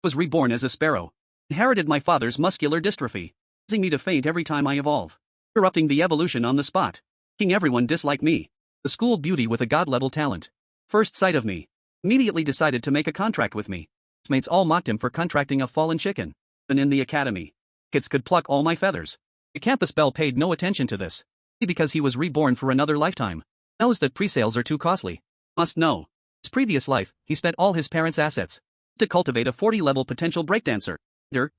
Was reborn as a sparrow. Inherited my father's muscular dystrophy, causing me to faint every time I evolve. Interrupting the evolution on the spot. Making everyone dislike me. The school beauty with a god-level talent. First sight of me. Immediately decided to make a contract with me. Mates all mocked him for contracting a fallen chicken. And in the academy, kids could pluck all my feathers. The campus belle paid no attention to this. Because he was reborn for another lifetime. Knows that pre-sales are too costly. Must know. His previous life, he spent all his parents' assets to cultivate a 40-level potential breakdancer.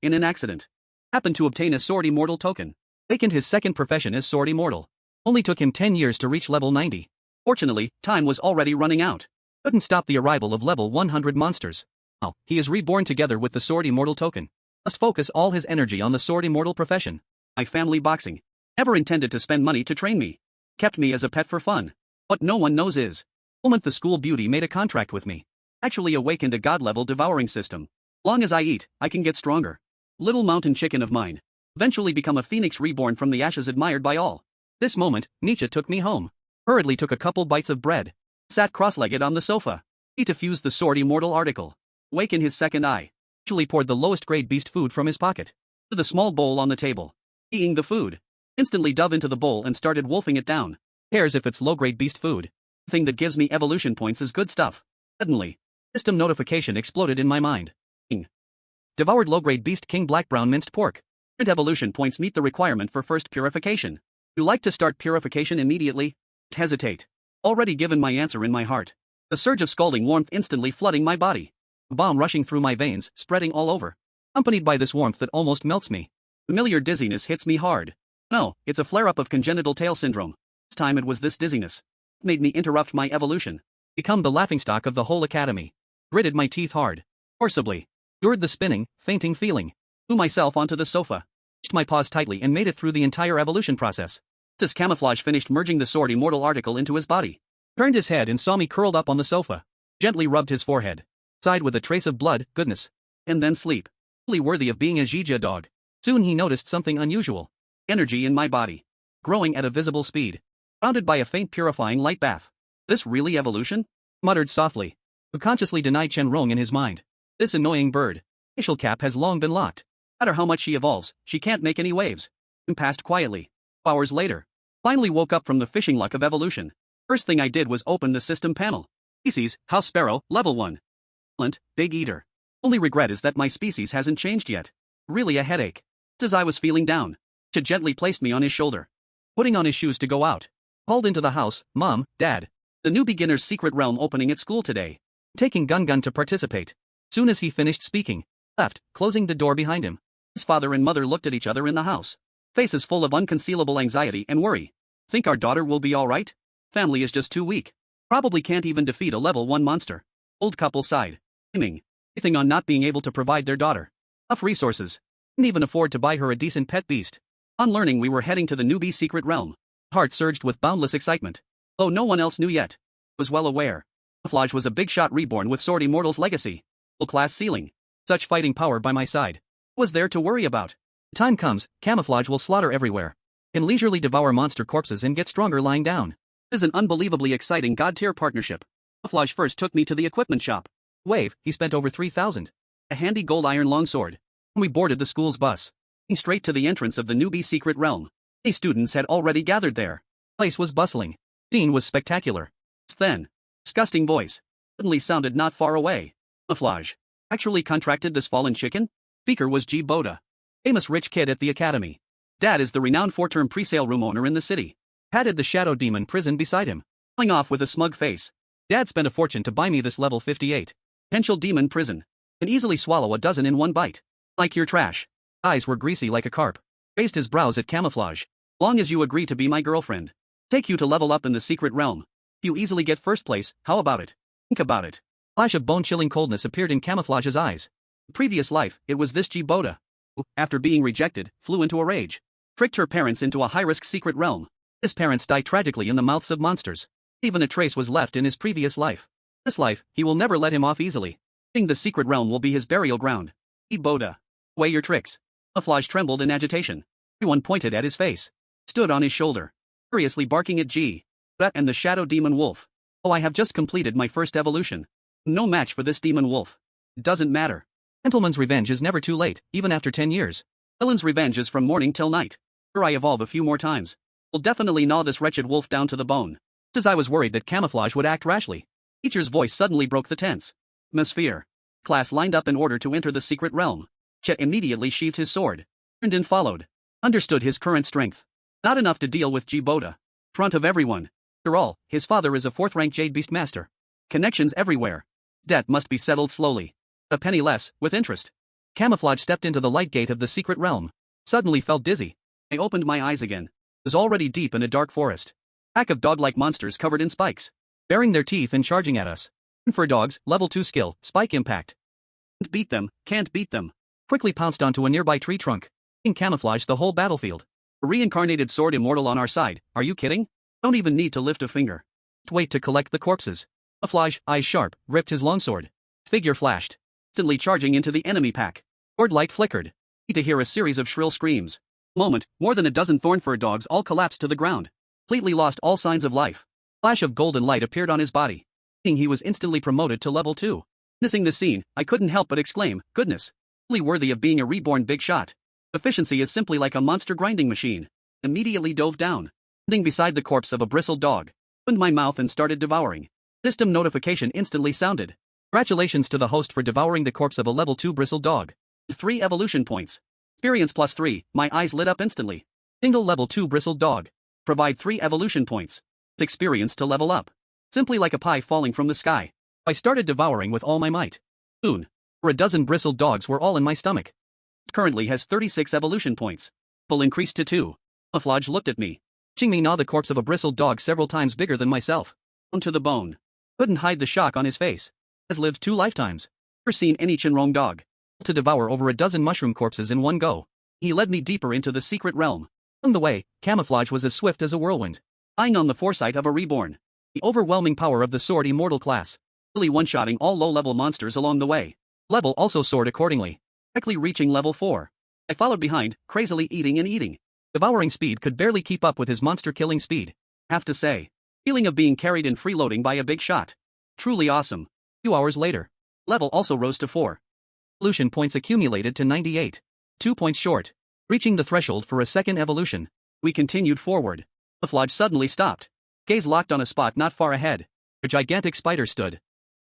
In an accident. Happened to obtain a sword immortal token. Vacant his second profession as sword immortal. Only took him 10 years to reach level 90. Fortunately, time was already running out. Couldn't stop the arrival of level 100 monsters. Now, he is reborn together with the sword immortal token. Must focus all his energy on the sword immortal profession. My family boxing. Never intended to spend money to train me. Kept me as a pet for fun. What no one knows is, the moment the school beauty made a contract with me, actually awakened a god-level devouring system. Long as I eat, I can get stronger. Little mountain chicken of mine. Eventually become a phoenix reborn from the ashes admired by all. This moment, Nietzsche took me home. Hurriedly took a couple bites of bread. Sat cross-legged on the sofa. He diffused the sword immortal article. Awaken his second eye. Actually poured the lowest grade beast food from his pocket. To the small bowl on the table. Eating the food. Instantly dove into the bowl and started wolfing it down. Cares if it's low-grade beast food. The thing that gives me evolution points is good stuff. Suddenly, system notification exploded in my mind. Devoured low-grade beast king black brown minced pork. Current evolution points meet the requirement for first purification. You like to start purification immediately? Don't hesitate. Already given my answer in my heart. The surge of scalding warmth instantly flooding my body. A bomb rushing through my veins, spreading all over. Accompanied by this warmth that almost melts me. Familiar dizziness hits me hard. No, it's a flare-up of congenital tail syndrome. This time it was this dizziness. It made me interrupt my evolution. Become the laughingstock of the whole academy. Gritted my teeth hard. Forcibly. Endured the spinning, fainting feeling. Threw myself onto the sofa. Pushed my paws tightly and made it through the entire evolution process. Just as camouflage finished merging the sword immortal article into his body. Turned his head and saw me curled up on the sofa. Gently rubbed his forehead. Sighed with a trace of blood, goodness. And then sleep. Fully worthy of being a Jija dog. Soon he noticed something unusual. Energy in my body. Growing at a visible speed. Surrounded by a faint purifying light bath. This really evolution? Muttered softly. Who consciously denied Shenrong in his mind. This annoying bird. Facial cap has long been locked. No matter how much she evolves, she can't make any waves. And passed quietly. Hours later. Finally woke up from the fishing luck of evolution. First thing I did was open the system panel. Species, House Sparrow, level 1. Excellent, Big Eater. Only regret is that my species hasn't changed yet. Really a headache. Just as I was feeling down, Nietzsche gently placed me on his shoulder. Putting on his shoes to go out. Called into the house, Mom, Dad. The new beginner's secret realm opening at school today. Taking Gun to participate. Soon as he finished speaking, left, closing the door behind him. His father and mother looked at each other in the house. Faces full of unconcealable anxiety and worry. Think our daughter will be alright? Family is just too weak. Probably can't even defeat a level 1 monster. Old couple sighed. Blaming everything on not being able to provide their daughter enough resources. Couldn't even afford to buy her a decent pet beast. On learning we were heading to the newbie secret realm, heart surged with boundless excitement. Though no one else knew yet. Was well aware. Camouflage was a big shot reborn with Sword Immortal's legacy. Full class ceiling. Such fighting power by my side. What was there to worry about? The time comes, Camouflage will slaughter everywhere. Can leisurely devour monster corpses and get stronger lying down. It is an unbelievably exciting god-tier partnership. Camouflage first took me to the equipment shop. Wave, he spent over 3,000. A handy gold iron longsword. When we boarded the school's bus. Straight to the entrance of the newbie secret realm. Many students had already gathered there. The place was bustling. Scene was spectacular. Just then, disgusting voice suddenly sounded not far away. Camouflage actually contracted this fallen chicken? Speaker was G. Boda. Famous rich kid at the academy. Dad is the renowned 4-term pre-sale room owner in the city. Patted the shadow demon prison beside him. Going off with a smug face. Dad spent a fortune to buy me this level 58. Potential demon prison. Can easily swallow a dozen in one bite. Like your trash. Eyes were greasy like a carp. Raised his brows at Camouflage. Long as you agree to be my girlfriend. Take you to level up in the secret realm. You easily get first place, how about it? Think about it. Flash of bone-chilling coldness appeared in Camouflage's eyes. In previous life, it was this G. Boda who, after being rejected, flew into a rage. Tricked her parents into a high-risk secret realm. His parents died tragically in the mouths of monsters. Even a trace was left in his previous life. This life, he will never let him off easily. The secret realm will be his burial ground. G. Boda. Weigh your tricks. Camouflage trembled in agitation. Everyone pointed at his face. Stood on his shoulder. Furiously barking at G. Boda and the shadow demon wolf. Oh, I have just completed my first evolution. No match for this demon wolf. It doesn't matter. Gentleman's revenge is never too late, even after 10 years. Villain's revenge is from morning till night. Sure, I evolve a few more times. Will definitely gnaw this wretched wolf down to the bone. Just as I was worried that camouflage would act rashly, teacher's voice suddenly broke the tense atmosphere. Class lined up in order to enter the secret realm. Chet immediately sheathed his sword. Turned and followed. Understood his current strength. Not enough to deal with Jiboda. Front of everyone. After all, his father is a 4th-rank Jade Beast Master. Connections everywhere. Debt must be settled slowly. A penny less, with interest. Camouflage stepped into the light gate of the secret realm. Suddenly felt dizzy. I opened my eyes again. It was already deep in a dark forest. Pack of dog-like monsters covered in spikes. Baring their teeth and charging at us. For dogs, level 2 skill, spike impact. Can't beat them, can't beat them. Quickly pounced onto a nearby tree trunk. Camouflage the whole battlefield. A reincarnated sword immortal on our side, are you kidding? Don't even need to lift a finger. Wait to collect the corpses. Camouflage, eyes sharp, ripped his longsword. Figure flashed. Instantly charging into the enemy pack. Sword light flickered. To hear a series of shrill screams. Moment, more than a dozen thorn-fur dogs all collapsed to the ground. Completely lost all signs of life. Flash of golden light appeared on his body. He was instantly promoted to level 2. Witnessing the scene, I couldn't help but exclaim, goodness. Really worthy of being a reborn big shot. Efficiency is simply like a monster grinding machine. Immediately dove down. Standing beside the corpse of a bristled dog. Opened my mouth and started devouring. System notification instantly sounded. Congratulations to the host for devouring the corpse of a level 2 bristled dog. 3 evolution points. Experience plus 3, my eyes lit up instantly. Single level 2 bristled dog. Provide 3 evolution points. Experience to level up. Simply like a pie falling from the sky. I started devouring with all my might. Soon, for a dozen bristled dogs were all in my stomach. Currently has 36 evolution points. Full increased to 2. Camouflage looked at me. Watching me gnaw the corpse of a bristled dog several times bigger than myself. Down to the bone. Couldn't hide the shock on his face. Has lived 2 lifetimes. Never seen any Chinrong dog. To devour over a dozen mushroom corpses in one go. He led me deeper into the secret realm. On the way, camouflage was as swift as a whirlwind. Eyeing on the foresight of a reborn. The overwhelming power of the sword immortal class. Really one-shotting all low-level monsters along the way. Level also soared accordingly. Quickly reaching level 4. I followed behind, crazily eating and eating. Devouring speed could barely keep up with his monster-killing speed. Have to say. Feeling of being carried and freeloading by a big shot. Truly awesome. Few hours later. Level also rose to 4. Evolution points accumulated to 98. 2 points short. Reaching the threshold for a second evolution. We continued forward. Camouflage suddenly stopped. Gaze locked on a spot not far ahead. A gigantic spider stood.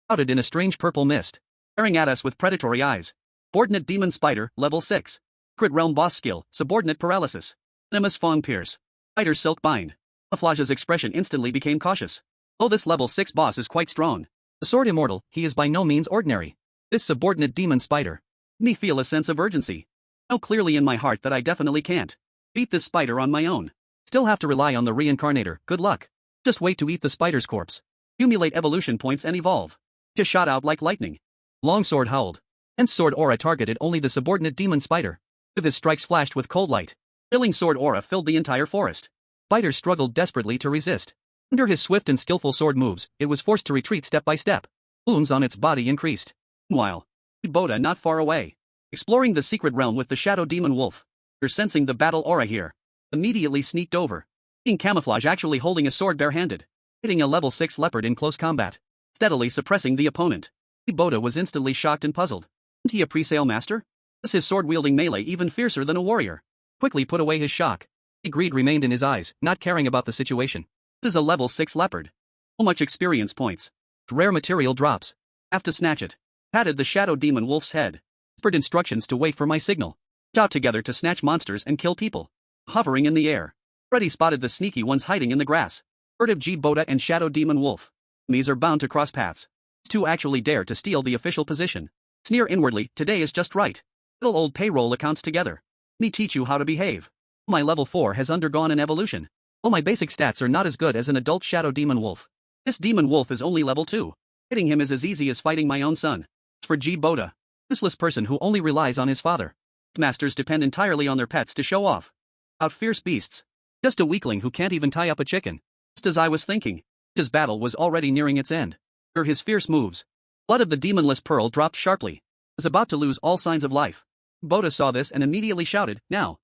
Shrouded in a strange purple mist. Staring at us with predatory eyes. Subordinate demon spider, level 6. Secret realm boss skill, subordinate paralysis. Venomous fong pierce. Spider silk bind. Camouflage's expression instantly became cautious. Oh, this level 6 boss is quite strong. The sword immortal, he is by no means ordinary. This subordinate demon spider. Made me feel a sense of urgency. Know clearly in my heart that I definitely can't beat this spider on my own. Still have to rely on the reincarnator, good luck. Just wait to eat the spider's corpse. Accumulate evolution points and evolve. Just shot out like lightning. Longsword howled. Hence sword aura targeted only the subordinate demon spider. With his strikes flashed with cold light. Chilling sword aura filled the entire forest. Spider struggled desperately to resist. Under his swift and skillful sword moves, it was forced to retreat step by step. Wounds on its body increased. Meanwhile, Boda not far away. Exploring the secret realm with the shadow demon wolf. You're sensing the battle aura here. Immediately sneaked over. Seeing camouflage actually holding a sword barehanded. Hitting a level 6 leopard in close combat. Steadily suppressing the opponent. Boda was instantly shocked and puzzled. Isn't he a pre-sale master? Is his sword-wielding melee even fiercer than a warrior? Quickly put away his shock. Greed remained in his eyes, not caring about the situation. This is a level 6 leopard. So much experience points. Rare material drops. Have to snatch it. Patted the shadow demon wolf's head. Whispered instructions to wait for my signal. Shout together to snatch monsters and kill people. Hovering in the air. Freddy spotted the sneaky ones hiding in the grass. Furtive Boda and shadow demon wolf. Enemies are bound to cross paths. These two actually dare to steal the official position. Sneer inwardly, today is just right. Little old payroll accounts together. Let me teach you how to behave. My level 4 has undergone an evolution. All my basic stats are not as good as an adult shadow demon wolf. This demon wolf is only level 2. Hitting him is as easy as fighting my own son. As for Boda, useless person who only relies on his father. Masters depend entirely on their pets to show off. Out fierce beasts. Just a weakling who can't even tie up a chicken. Just as I was thinking. His battle was already nearing its end. After his fierce moves, blood of the demonless pearl dropped sharply. Was about to lose all signs of life. Boda saw this and immediately shouted, now.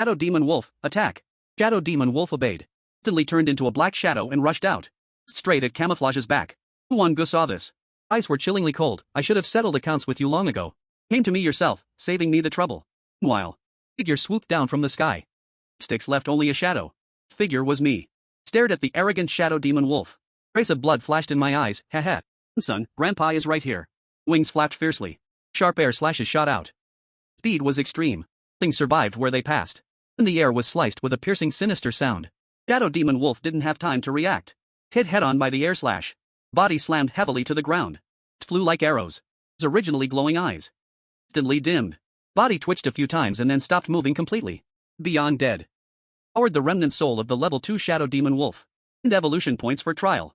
Shadow demon wolf, attack. Shadow demon wolf obeyed. Instantly turned into a black shadow and rushed out. Straight at camouflage's back. Gu saw this. Eyes were chillingly cold. I should have settled accounts with you long ago. Came to me yourself, saving me the trouble. Meanwhile, figure swooped down from the sky. Sticks left only a shadow. Figure was me. Stared at the arrogant shadow demon wolf. Trace of blood flashed in my eyes, haha. Son, Grandpa is right here. Wings flapped fiercely. Sharp air slashes shot out. Speed was extreme. Things survived where they passed. And the air was sliced with a piercing sinister sound. Shadow demon wolf didn't have time to react. Hit head-on by the air slash. Body slammed heavily to the ground. Flew like arrows. His originally glowing eyes instantly dimmed. Body twitched a few times and then stopped moving completely. Beyond dead. Powered the remnant soul of the level 2 shadow demon wolf. And evolution points for trial.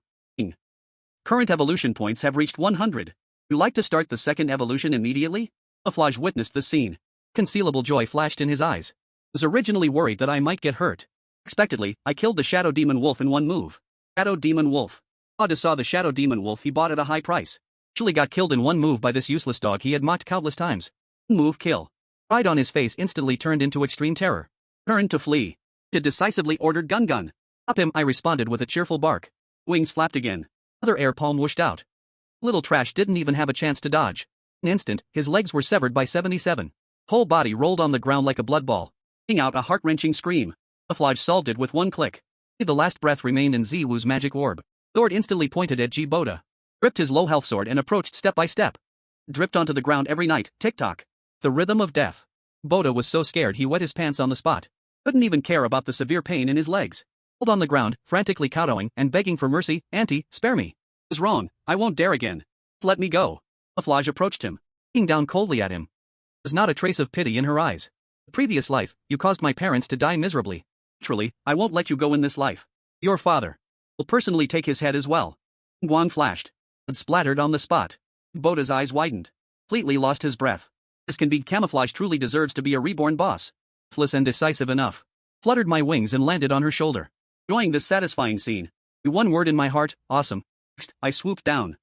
Current evolution points have reached 100. You like to start the second evolution immediately? Camouflage witnessed the scene. Concealable joy flashed in his eyes. Was originally worried that I might get hurt. Expectedly, I killed the shadow demon wolf in one move. Shadow demon wolf. Oda saw the shadow demon wolf he bought at a high price. Actually got killed in one move by this useless dog he had mocked countless times. Move kill. Pride on his face instantly turned into extreme terror. Turned to flee. It decisively ordered gun. Up him, I responded with a cheerful bark. Wings flapped again. Other air palm whooshed out. Little trash didn't even have a chance to dodge. In an instant, his legs were severed by 77. Whole body rolled on the ground like a blood ball. Letting out a heart-wrenching scream. Camouflage solved it with one click. The last breath remained in Ziwu's magic orb. Lord instantly pointed at Boda. Gripped his low health sword and approached step by step. Dripped onto the ground every night, tick-tock. The rhythm of death. Boda was so scared he wet his pants on the spot. Couldn't even care about the severe pain in his legs. Rolled on the ground, frantically kowtowing and begging for mercy. Auntie, spare me. Is wrong, I won't dare again. Let me go. Camouflage approached him. Looking down coldly at him. There's not a trace of pity in her eyes. The previous life, you caused my parents to die miserably. Naturally, I won't let you go in this life. Your father will personally take his head as well. Guan flashed. Blood splattered on the spot. Boda's eyes widened. Completely lost his breath. This can be Camouflage truly deserves to be a reborn boss. Ruthless and decisive enough. Fluttered my wings and landed on her shoulder. Enjoying this satisfying scene. One word in my heart, awesome. Next, I swooped down.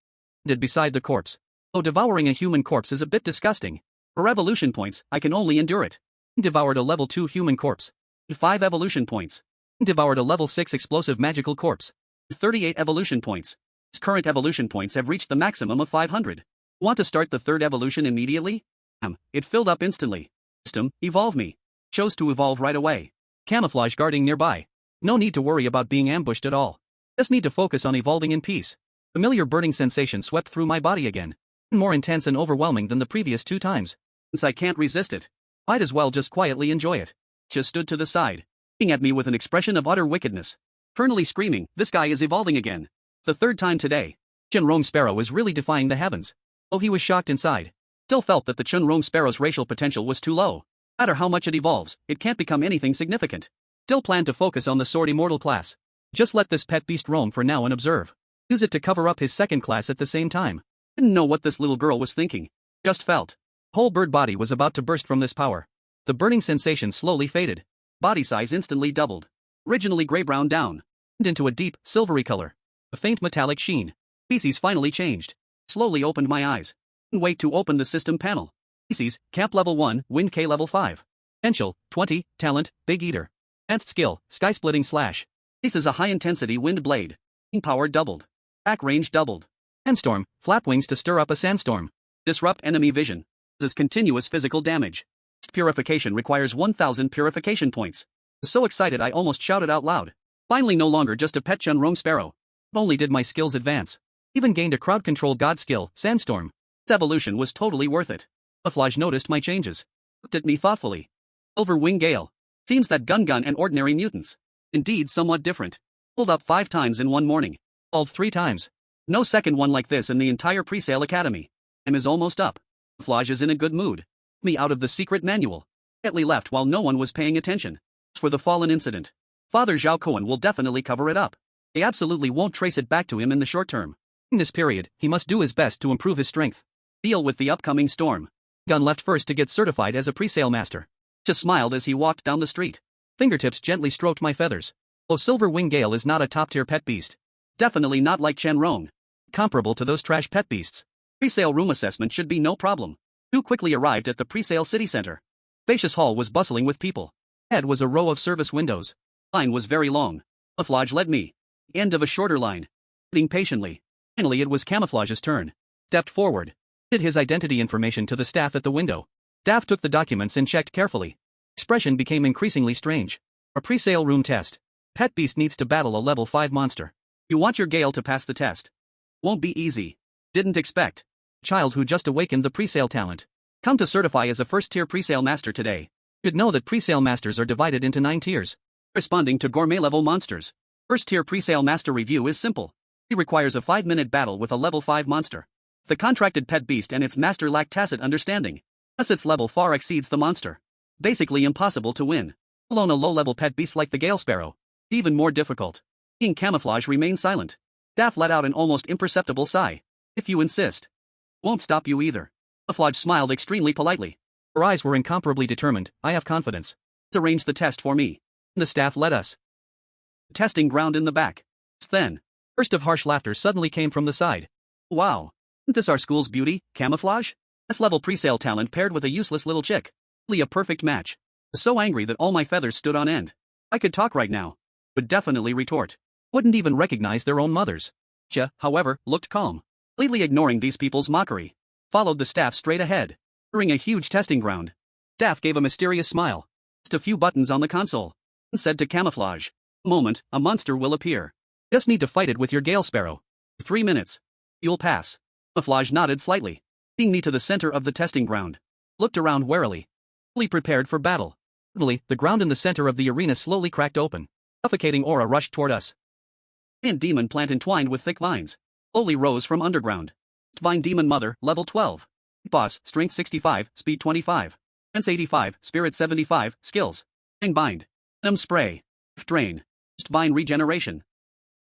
Did beside the corpse. Though devouring a human corpse is a bit disgusting. For evolution points, I can only endure it. Devoured a level 2 human corpse. 5 evolution points. Devoured a level 6 explosive magical corpse. 38 evolution points. His current evolution points have reached the maximum of 500. Want to start the third evolution immediately? It filled up instantly. System, evolve me. Chose to evolve right away. Camouflage guarding nearby. No need to worry about being ambushed at all. Just need to focus on evolving in peace. Familiar burning sensation swept through my body again. More intense and overwhelming than the previous 2 times. Since I can't resist it, might as well just quietly enjoy it. Just stood to the side, looking at me with an expression of utter wickedness. Eternally screaming, this guy is evolving again. The 3rd time today. Chunrong Sparrow is really defying the heavens. Though he was shocked inside, still felt that the Chunrong Sparrow's racial potential was too low. No matter how much it evolves, it can't become anything significant. Still planned to focus on the sword immortal class. Just let this pet beast roam for now and observe. Use it to cover up his 2nd class at the same time. Didn't know what this little girl was thinking. Just felt. Whole bird body was about to burst from this power. The burning sensation slowly faded. Body size instantly doubled. Originally gray-brown down. And into a deep, silvery color. A faint metallic sheen. Species finally changed. Slowly opened my eyes. And wait to open the system panel. Species, Camp Level 1, Wind K Level 5. Potential, 20, Talent, Big Eater. Advanced Skill, Sky-Splitting Slash. This is a high-intensity wind blade. Power doubled. Back range doubled. Sandstorm, flap wings to stir up a sandstorm. Disrupt enemy vision. Does continuous physical damage. Purification requires 1000 purification points. So excited I almost shouted out loud. Finally no longer just a pet Chunrong Sparrow. Not only did my skills advance, even gained a crowd-controlled god skill, Sandstorm. This evolution was totally worth it. Camouflage noticed my changes. Looked at me thoughtfully. Silver Wing Gale. Seems that Gun and ordinary mutants. Indeed somewhat different. Pulled up 5 times in one morning. Evolved 3 times. No second one like this in the entire presale academy. Time is almost up. Camouflage is in a good mood. Me out of the secret manual. Quietly left while no one was paying attention. As for the fallen incident, Father Zhao Cohen will definitely cover it up. They absolutely won't trace it back to him in the short term. In this period, he must do his best to improve his strength. Deal with the upcoming storm. Gun left first to get certified as a presale master. Just smiled as he walked down the street. Fingertips gently stroked my feathers. Oh, Silver Wing Gale is not a top-tier pet beast. Definitely not like Chunrong. Comparable to those trash pet beasts. Presale room assessment should be no problem. 2 quickly arrived at the presale city center. Spacious hall was bustling with people. Ahead was a row of service windows. Line was very long. Camouflage led me. End of a shorter line. Waiting patiently. Finally it was Camouflage's turn. Stepped forward. Did his identity information to the staff at the window. Staff took the documents and checked carefully. Expression became increasingly strange. A pre-sale room test. Pet beast needs to battle a level 5 monster. You want your Gale to pass the test. Won't be easy. Didn't expect. Child who just awakened the pre-sale talent. Come to certify as a first-tier pre-sale master today. Should know that pre-sale masters are divided into 9 tiers. Responding to gourmet-level monsters. First-tier pre-sale master review is simple. It requires a 5-minute battle with a level 5 monster. The contracted pet beast and its master lack tacit understanding. Thus its level far exceeds the monster. Basically impossible to win. Alone a low-level pet beast like the Gale Sparrow. Even more difficult. King Camouflage remained silent. Daff let out an almost imperceptible sigh. If you insist. Won't stop you either. Camouflage smiled extremely politely. Her eyes were incomparably determined. I have confidence. Arrange the test for me. The staff led us. Testing ground in the back. Then. Burst of harsh laughter suddenly came from the side. Wow. Isn't this our school's beauty, Camouflage? S-level pre-sale talent paired with a useless little chick. Really a perfect match. So angry that all my feathers stood on end. I could talk right now. Would definitely retort. Wouldn't even recognize their own mothers. Cha, however, looked calm. Completely ignoring these people's mockery. Followed the staff straight ahead. Entering a huge testing ground. Staff gave a mysterious smile. Just a few buttons on the console. And said to Camouflage. Moment, a monster will appear. Just need to fight it with your Gale Sparrow. 3 minutes. You'll pass. Camouflage nodded slightly. Leading me to the center of the testing ground. Looked around warily. Fully prepared for battle. Suddenly, the ground in the center of the arena slowly cracked open. Suffocating aura rushed toward us. Giant demon plant entwined with thick vines. Slowly rose from underground. Vine demon mother, level 12. Boss, strength 65, speed 25. Sense 85, spirit 75, skills. Bind. Venom spray. Drain. Vine regeneration.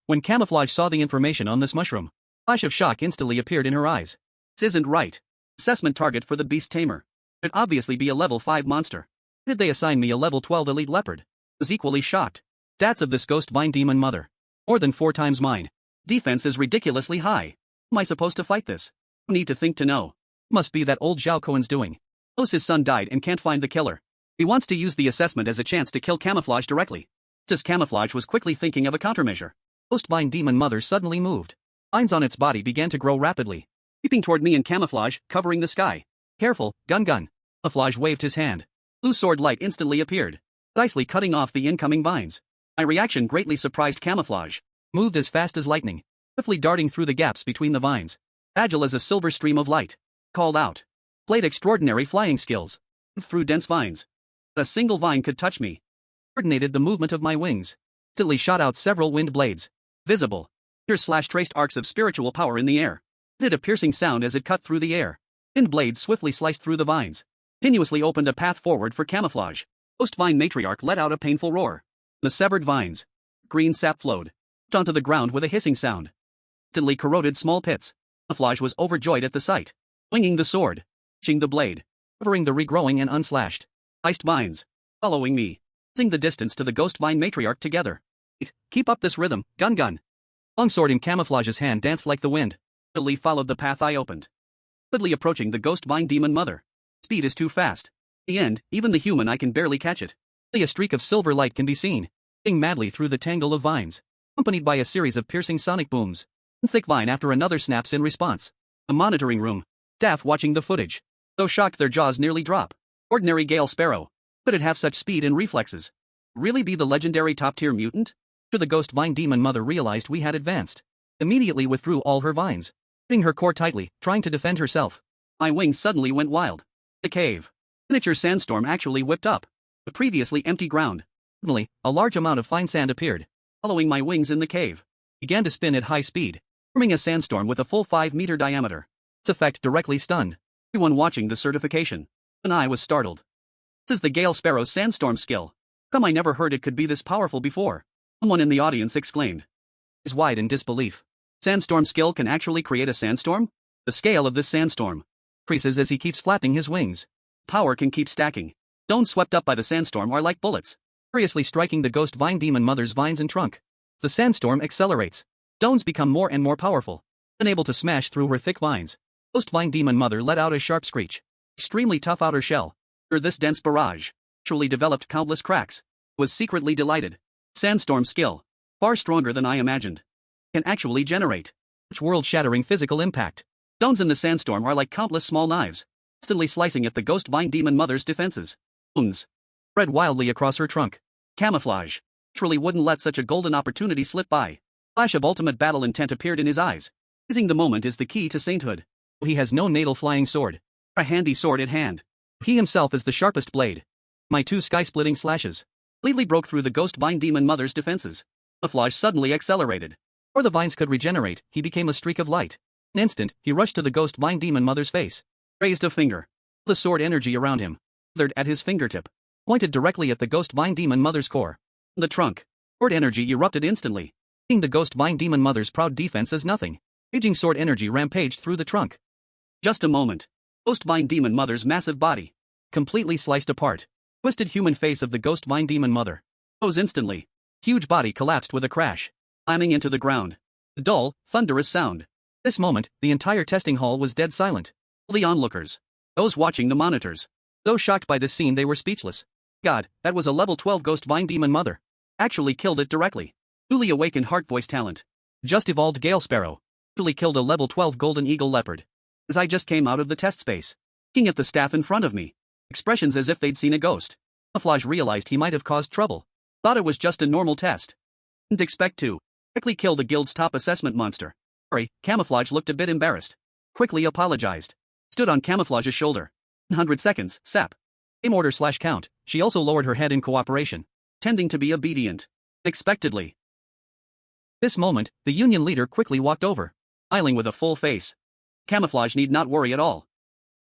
When Camouflage saw the information on this mushroom, a flash of shock instantly appeared in her eyes. This isn't right. Assessment target for the beast tamer. Should obviously be a level 5 monster. Why did they assign me a level 12 elite leopard? Was equally shocked. Stats of this ghost vine demon mother. More than 4 times mine. Defense is ridiculously high. How am I supposed to fight this? No need to think to know. Must be that old Zhao Cohen's doing. Knows his son died and can't find the killer. He wants to use the assessment as a chance to kill Camouflage directly. Just as Camouflage was quickly thinking of a countermeasure. Ghost vine demon mother suddenly moved. Vines on its body began to grow rapidly. Leaping toward me and Camouflage, covering the sky. Careful, gun. Camouflage waved his hand. Blue sword light instantly appeared, precisely cutting off the incoming vines. My reaction greatly surprised Camouflage. Moved as fast as lightning, swiftly darting through the gaps between the vines. Agile as a silver stream of light. Called out. Played extraordinary flying skills. Through dense vines. Not a single vine could touch me. Coordinated the movement of my wings. Instantly shot out several wind blades. Visible. Traced arcs of spiritual power in the air. Did a piercing sound as it cut through the air. Wind blades swiftly sliced through the vines. Continuously opened a path forward for Camouflage. Ghost vine matriarch let out a painful roar. The severed vines. Green sap flowed. Onto the ground with a hissing sound. Instantly corroded small pits. Camouflage was overjoyed at the sight. Winging the sword. Touching the blade. Covering the regrowing and unslashed. Iced vines. Following me. Closing the distance to the ghost vine matriarch together. Keep up this rhythm, gun. Longsword in Camouflage's hand danced like the wind. The leaf followed the path I opened. Rapidly approaching the ghost vine demon mother. Speed is too fast. In the end, even the human eye can barely catch it. Only a streak of silver light can be seen. Running madly through the tangle of vines. Accompanied by a series of piercing sonic booms. One thick vine after another snaps in response. The monitoring room. Staff watching the footage. So shocked their jaws nearly drop. Ordinary Gale Sparrow. Could it have such speed and reflexes? Really be the legendary top-tier mutant? After the ghost vine demon mother realized we had advanced. Immediately withdrew all her vines. Hitting her core tightly, trying to defend herself. My wings suddenly went wild. The cave. Miniature sandstorm actually whipped up. The previously empty ground. Suddenly, a large amount of fine sand appeared. Following my wings in the cave. Began to spin at high speed. Forming a sandstorm with a full 5-meter diameter. Its effect directly stunned everyone watching the certification. And I was startled. This is the Gale Sparrow's sandstorm skill. Come, I never heard it could be this powerful before. Someone in the audience exclaimed. Eyes wide in disbelief. Sandstorm skill can actually create a sandstorm? The scale of this sandstorm increases as he keeps flapping his wings. Power can keep stacking. Stones swept up by the sandstorm are like bullets, furiously striking the ghost vine demon mother's vines and trunk. The sandstorm accelerates. Stones become more and more powerful, unable to smash through her thick vines. Ghost vine demon mother let out a sharp screech. Extremely tough outer shell. This dense barrage actually developed countless cracks. Was secretly delighted. Sandstorm skill, far stronger than I imagined. Can actually generate such world-shattering physical impact. Stones in the sandstorm are like countless small knives, instantly slicing at the ghost vine demon mother's defenses. Wounds spread wildly across her trunk. Camouflage naturally wouldn't let such a golden opportunity slip by. Flash of ultimate battle intent appeared in his eyes. Seizing the moment is the key to sainthood. He has no natal flying sword, a handy sword at hand. He himself is the sharpest blade. My two sky-splitting slashes completely broke through the ghost vine demon mother's defenses. Camouflage suddenly accelerated. Before the vines could regenerate, he became a streak of light. In an instant, he rushed to the ghost vine demon mother's face. Raised a finger. The sword energy around him gathered at his fingertip, pointed directly at the ghost vine demon mother's core. The trunk. Sword energy erupted instantly, seeing the ghost vine demon mother's proud defense as nothing. Raging sword energy rampaged through the trunk. Just a moment. Ghost vine demon mother's massive body completely sliced apart. Twisted human face of the ghost vine demon mother rose instantly. Huge body collapsed with a crash, slamming into the ground. A dull, thunderous sound. This moment, the entire testing hall was dead silent. All the onlookers, those watching the monitors, those shocked by this scene, they were speechless. God, that was a level 12 ghost vine demon mother. Actually killed it directly. Newly awakened heart voice talent. Just evolved Gale Sparrow. Actually killed a level 12 golden eagle leopard. As I just came out of the test space, looking at the staff in front of me, expressions as if they'd seen a ghost. Camouflage realized he might have caused trouble. Thought it was just a normal test. Didn't expect to directly kill the guild's top assessment monster. Sorry, Camouflage looked a bit embarrassed. Quickly apologized. Stood on Camouflage's shoulder. 100 seconds, sap. Aim order / count. She also lowered her head in cooperation, tending to be obedient. Unexpectedly. This moment, the union leader quickly walked over, smiling with a full face. Camouflage need not worry at all.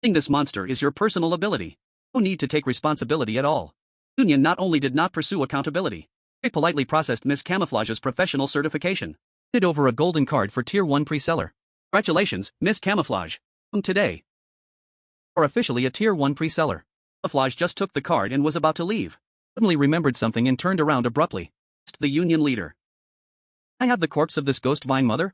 Killing this monster is your personal ability. No need to take responsibility at all. Union not only did not pursue accountability, they politely processed Miss Camouflage's professional certification. Did over a golden card for Tier 1 pre-seller. Congratulations, Miss Camouflage. Today, or officially a Tier 1 pre-seller. Camouflage just took the card and was about to leave. Suddenly remembered something and turned around abruptly. Asked the union leader. I have the corpse of this ghost vine mother?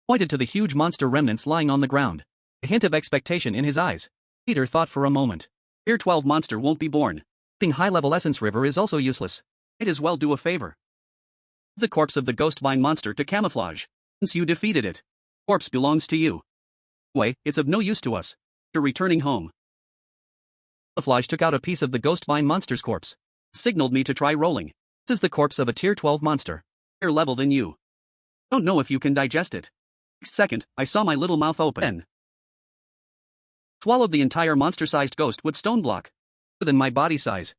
Pointed to the huge monster remnants lying on the ground. A hint of expectation in his eyes. Peter thought for a moment. Tier 12 monster won't be born. Being high-level essence river is also useless. Might as well do a favor. The corpse of the ghost vine monster to Camouflage. Since you defeated it, corpse belongs to you. Anyway, it's of no use to us. After returning home, Camouflage took out a piece of the ghost vine monster's corpse. Signaled me to try rolling. This is the corpse of a Tier 12 monster. Higher level than you. Don't know if you can digest it. Next second, I saw my little mouth open. Swallowed the entire monster-sized ghost with stone block. Bigger than my body size.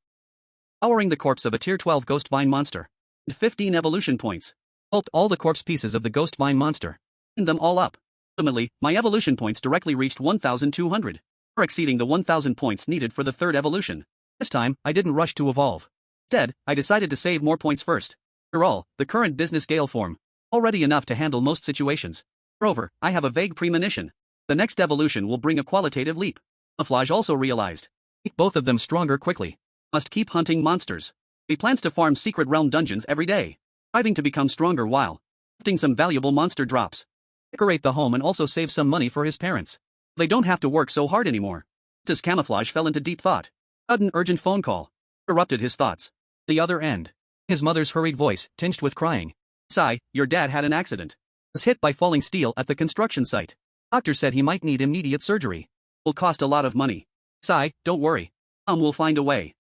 Powering the corpse of a Tier 12 ghost vine monster. And 15 evolution points. Pulped all the corpse pieces of the ghost vine monster. And them all up. Ultimately, my evolution points directly reached 1,200. Far exceeding the 1,000 points needed for the third evolution. This time, I didn't rush to evolve. Instead, I decided to save more points first. After all, the current business Gale form. Already enough to handle most situations. Moreover, I have a vague premonition. The next evolution will bring a qualitative leap. Camouflage also realized. Make both of them stronger quickly. Must keep hunting monsters. He plans to farm secret realm dungeons every day, striving to become stronger while crafting some valuable monster drops. Decorate the home and also save some money for his parents. They don't have to work so hard anymore. Just as Camouflage fell into deep thought, a sudden urgent phone call interrupted his thoughts. The other end. His mother's hurried voice, tinged with crying. Sigh, your dad had an accident. Was hit by falling steel at the construction site. Doctor said he might need immediate surgery. Will cost a lot of money. Sigh, don't worry. Mom will find a way.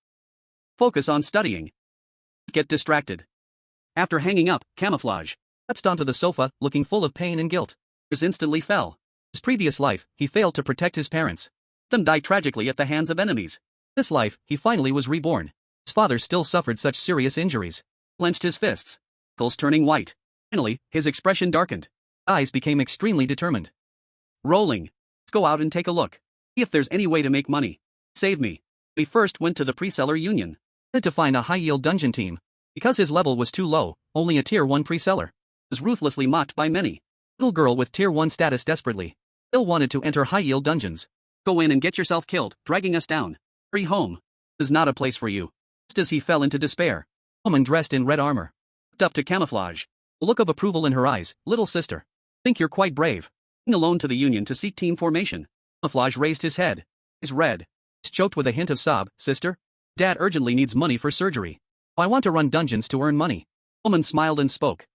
Focus on studying. Get distracted. After hanging up, Camouflage collapsed onto the sofa, looking full of pain and guilt. His instantly fell. His previous life, he failed to protect his parents. Them died tragically at the hands of enemies. This life, he finally was reborn. His father still suffered such serious injuries. Clenched his fists. Knuckles turning white. Finally, his expression darkened. Eyes became extremely determined. Rolling. Let's go out and take a look. See if there's any way to make money. Save me. We first went to the pre-seller union. Wanted to find a high-yield dungeon team. Because his level was too low, only a Tier 1 pre-seller. Was ruthlessly mocked by many. Little girl with Tier 1 status desperately still wanted to enter high-yield dungeons. Go in and get yourself killed, dragging us down. Hurry home. This is not a place for you. Just as he fell into despair, a woman dressed in red armor looked up to Camouflage. A look of approval in her eyes. Little sister. Think you're quite brave. Going alone to the union to seek team formation. Camouflage raised his head. His red. He's choked with a hint of sob. Sister? Dad urgently needs money for surgery. I want to run dungeons to earn money. Woman smiled and spoke.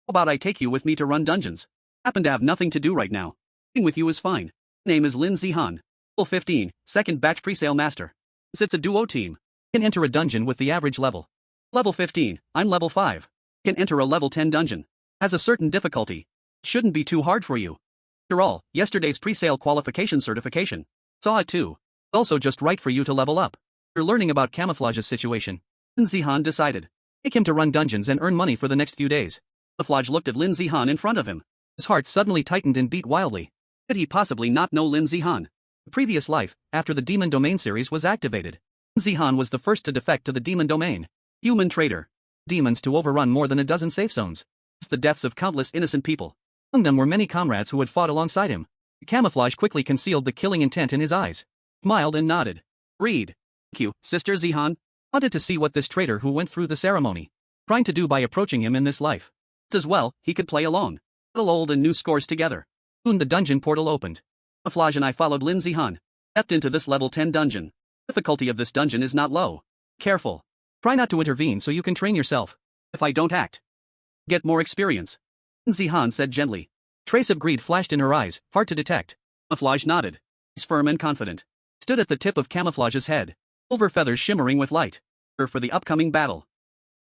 How about I take you with me to run dungeons? Happen to have nothing to do right now. Being with you is fine. Name is Lin Zihan. Level 15, second batch presale master. It's a duo team. Can enter a dungeon with the average level. Level 15, I'm level 5. Can enter a level 10 dungeon. Has a certain difficulty. Shouldn't be too hard for you. After all, yesterday's presale qualification certification. Saw it too. Also just right for you to level up. You're learning about Camouflage's situation. Lin Zihan decided. Take him to run dungeons and earn money for the next few days. Camouflage looked at Lin Zihan in front of him. His heart suddenly tightened and beat wildly. Could he possibly not know Lin Zihan? The previous life, after the Demon Domain series was activated, Lin Zihan was the first to defect to the Demon Domain. Human traitor. Demons to overrun more than a dozen safe zones. It's the deaths of countless innocent people. Among them were many comrades who had fought alongside him. Camouflage quickly concealed the killing intent in his eyes. Smiled and nodded. Read. Thank you, Sister Zihan. Wanted to see what this traitor who went through the ceremony trying to do by approaching him in this life. As well, he could play along. Little old and new scores together. Soon the dungeon portal opened. Camouflage and I followed Lin Zihan. Stepped into this level 10 dungeon. Difficulty of this dungeon is not low. Careful. Try not to intervene so you can train yourself. If I don't act, get more experience. Lin Zihan said gently. Trace of greed flashed in her eyes, hard to detect. Camouflage nodded. He's firm and confident. Stood at the tip of Camouflage's head. Silver feathers shimmering with light. For the upcoming battle.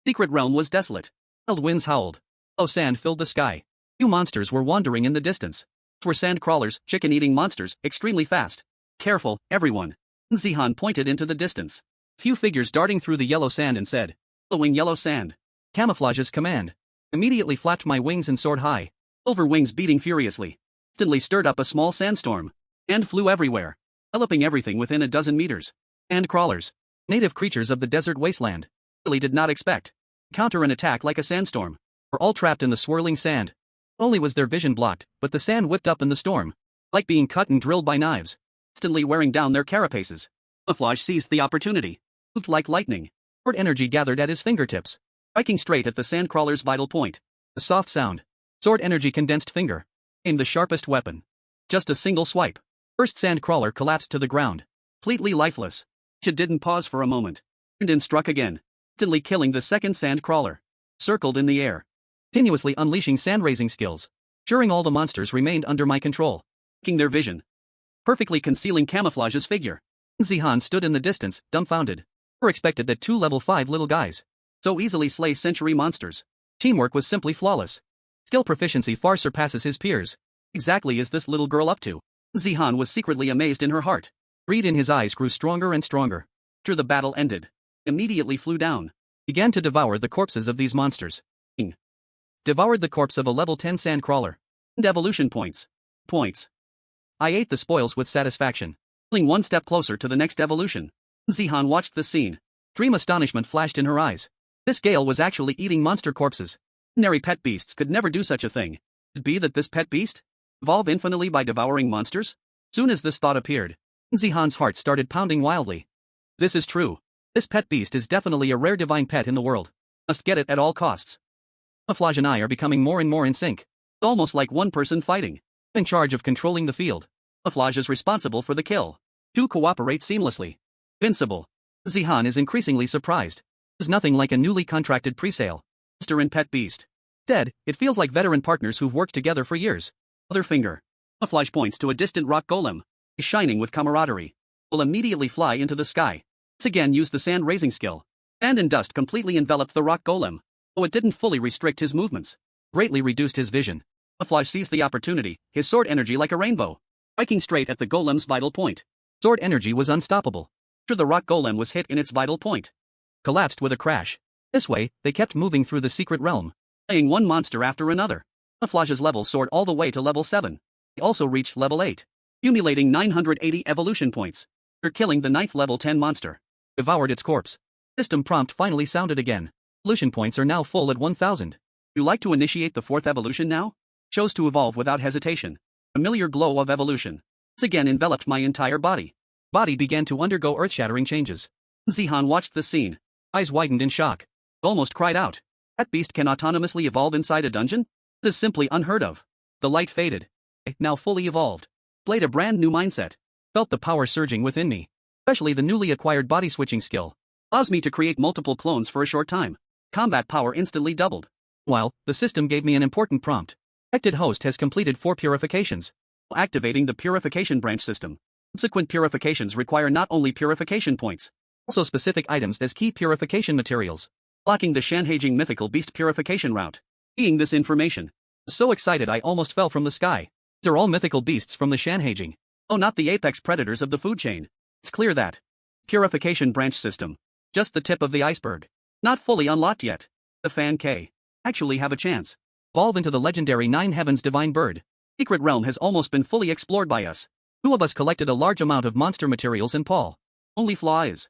Secret realm was desolate. Wild winds howled. Low sand filled the sky. Few monsters were wandering in the distance. These were sand crawlers, chicken-eating monsters, extremely fast. Careful, everyone. Zihan pointed into the distance. Few figures darting through the yellow sand and said, "Following yellow sand." Camouflage's command. Immediately flapped my wings and soared high. Silver wings beating furiously. Instantly stirred up a small sandstorm. And flew everywhere. Enveloping everything within a dozen meters. And crawlers. Native creatures of the desert wasteland. Really did not expect. Counter an attack like a sandstorm. Were all trapped in the swirling sand. Only was their vision blocked, but the sand whipped up in the storm. Like being cut and drilled by knives. Instantly wearing down their carapaces. Camouflage seized the opportunity. Moved like lightning. Sword energy gathered at his fingertips. Striking straight at the sandcrawler's vital point. A soft sound. Sword energy condensed finger. Aimed the sharpest weapon. Just a single swipe. First sandcrawler collapsed to the ground. Completely lifeless. It didn't pause for a moment. Turned and struck again. Instantly killing the second sandcrawler. Circled in the air. Continuously unleashing sand-raising skills. Ensuring all the monsters remained under my control. Taking their vision. Perfectly concealing Camouflage's figure. Zihan stood in the distance, dumbfounded. Never expected that two level 5 little guys so easily slay century monsters. Teamwork was simply flawless. Skill proficiency far surpasses his peers. Exactly is this little girl up to? Zihan was secretly amazed in her heart. Greed in his eyes grew stronger and stronger. After the battle ended, immediately flew down. Began to devour the corpses of these monsters. Devoured the corpse of a level 10 sandcrawler. And evolution points. I ate the spoils with satisfaction. Feeling one step closer to the next evolution. Zihan watched the scene. Extreme astonishment flashed in her eyes. This Gale was actually eating monster corpses. Ordinary pet beasts could never do such a thing. Could it be that this pet beast evolve infinitely by devouring monsters? Soon as this thought appeared, Zihan's heart started pounding wildly. This is true. This pet beast is definitely a rare divine pet in the world. Must get it at all costs. Camouflage and I are becoming more and more in sync. Almost like one person fighting. In charge of controlling the field. Camouflage is responsible for the kill. Two cooperate seamlessly. Invincible. Zihan is increasingly surprised. There's nothing like a newly contracted presale. Monster and pet beast. Instead, it feels like veteran partners who've worked together for years. Other finger. Camouflage points to a distant rock golem. Shining with camaraderie. Will immediately fly into the sky. Once again use the sand raising skill. Sand and dust completely enveloped the rock golem. Though it didn't fully restrict his movements. Greatly reduced his vision. Camouflage seized the opportunity, his sword energy like a rainbow. Striking straight at the golem's vital point. Sword energy was unstoppable. After the rock golem was hit in its vital point. Collapsed with a crash. This way, they kept moving through the secret realm. Slaying one monster after another. Camouflage's level soared all the way to level 7. He also reached level 8. Accumulating 980 evolution points. After killing the 9th level 10 monster. Devoured its corpse. System prompt finally sounded again. Evolution points are now full at 1000. You like to initiate the 4th evolution now? Chose to evolve without hesitation. Familiar glow of evolution. Once again enveloped my entire body. Body began to undergo earth-shattering changes. Zihan watched the scene. Eyes widened in shock. Almost cried out. That beast can autonomously evolve inside a dungeon? This is simply unheard of. The light faded. I, now fully evolved. Played a brand new mindset. Felt the power surging within me. Especially the newly acquired body switching skill. Allows me to create multiple clones for a short time. Combat power instantly doubled. While, the system gave me an important prompt. Affected host has completed 4 purifications. Activating the purification branch system. Subsequent purifications require not only purification points, also specific items as key purification materials. Locking the Shanhaijing mythical beast purification route. Seeing this information. So excited I almost fell from the sky. These are all mythical beasts from the Shanhaijing. Oh, not the apex predators of the food chain. It's clear that purification branch system. Just the tip of the iceberg. Not fully unlocked yet. The Fan K actually have a chance. Evolve into the legendary Nine Heavens divine bird. Secret realm has almost been fully explored by us. Two of us collected a large amount of monster materials in Paul. Only flaw is,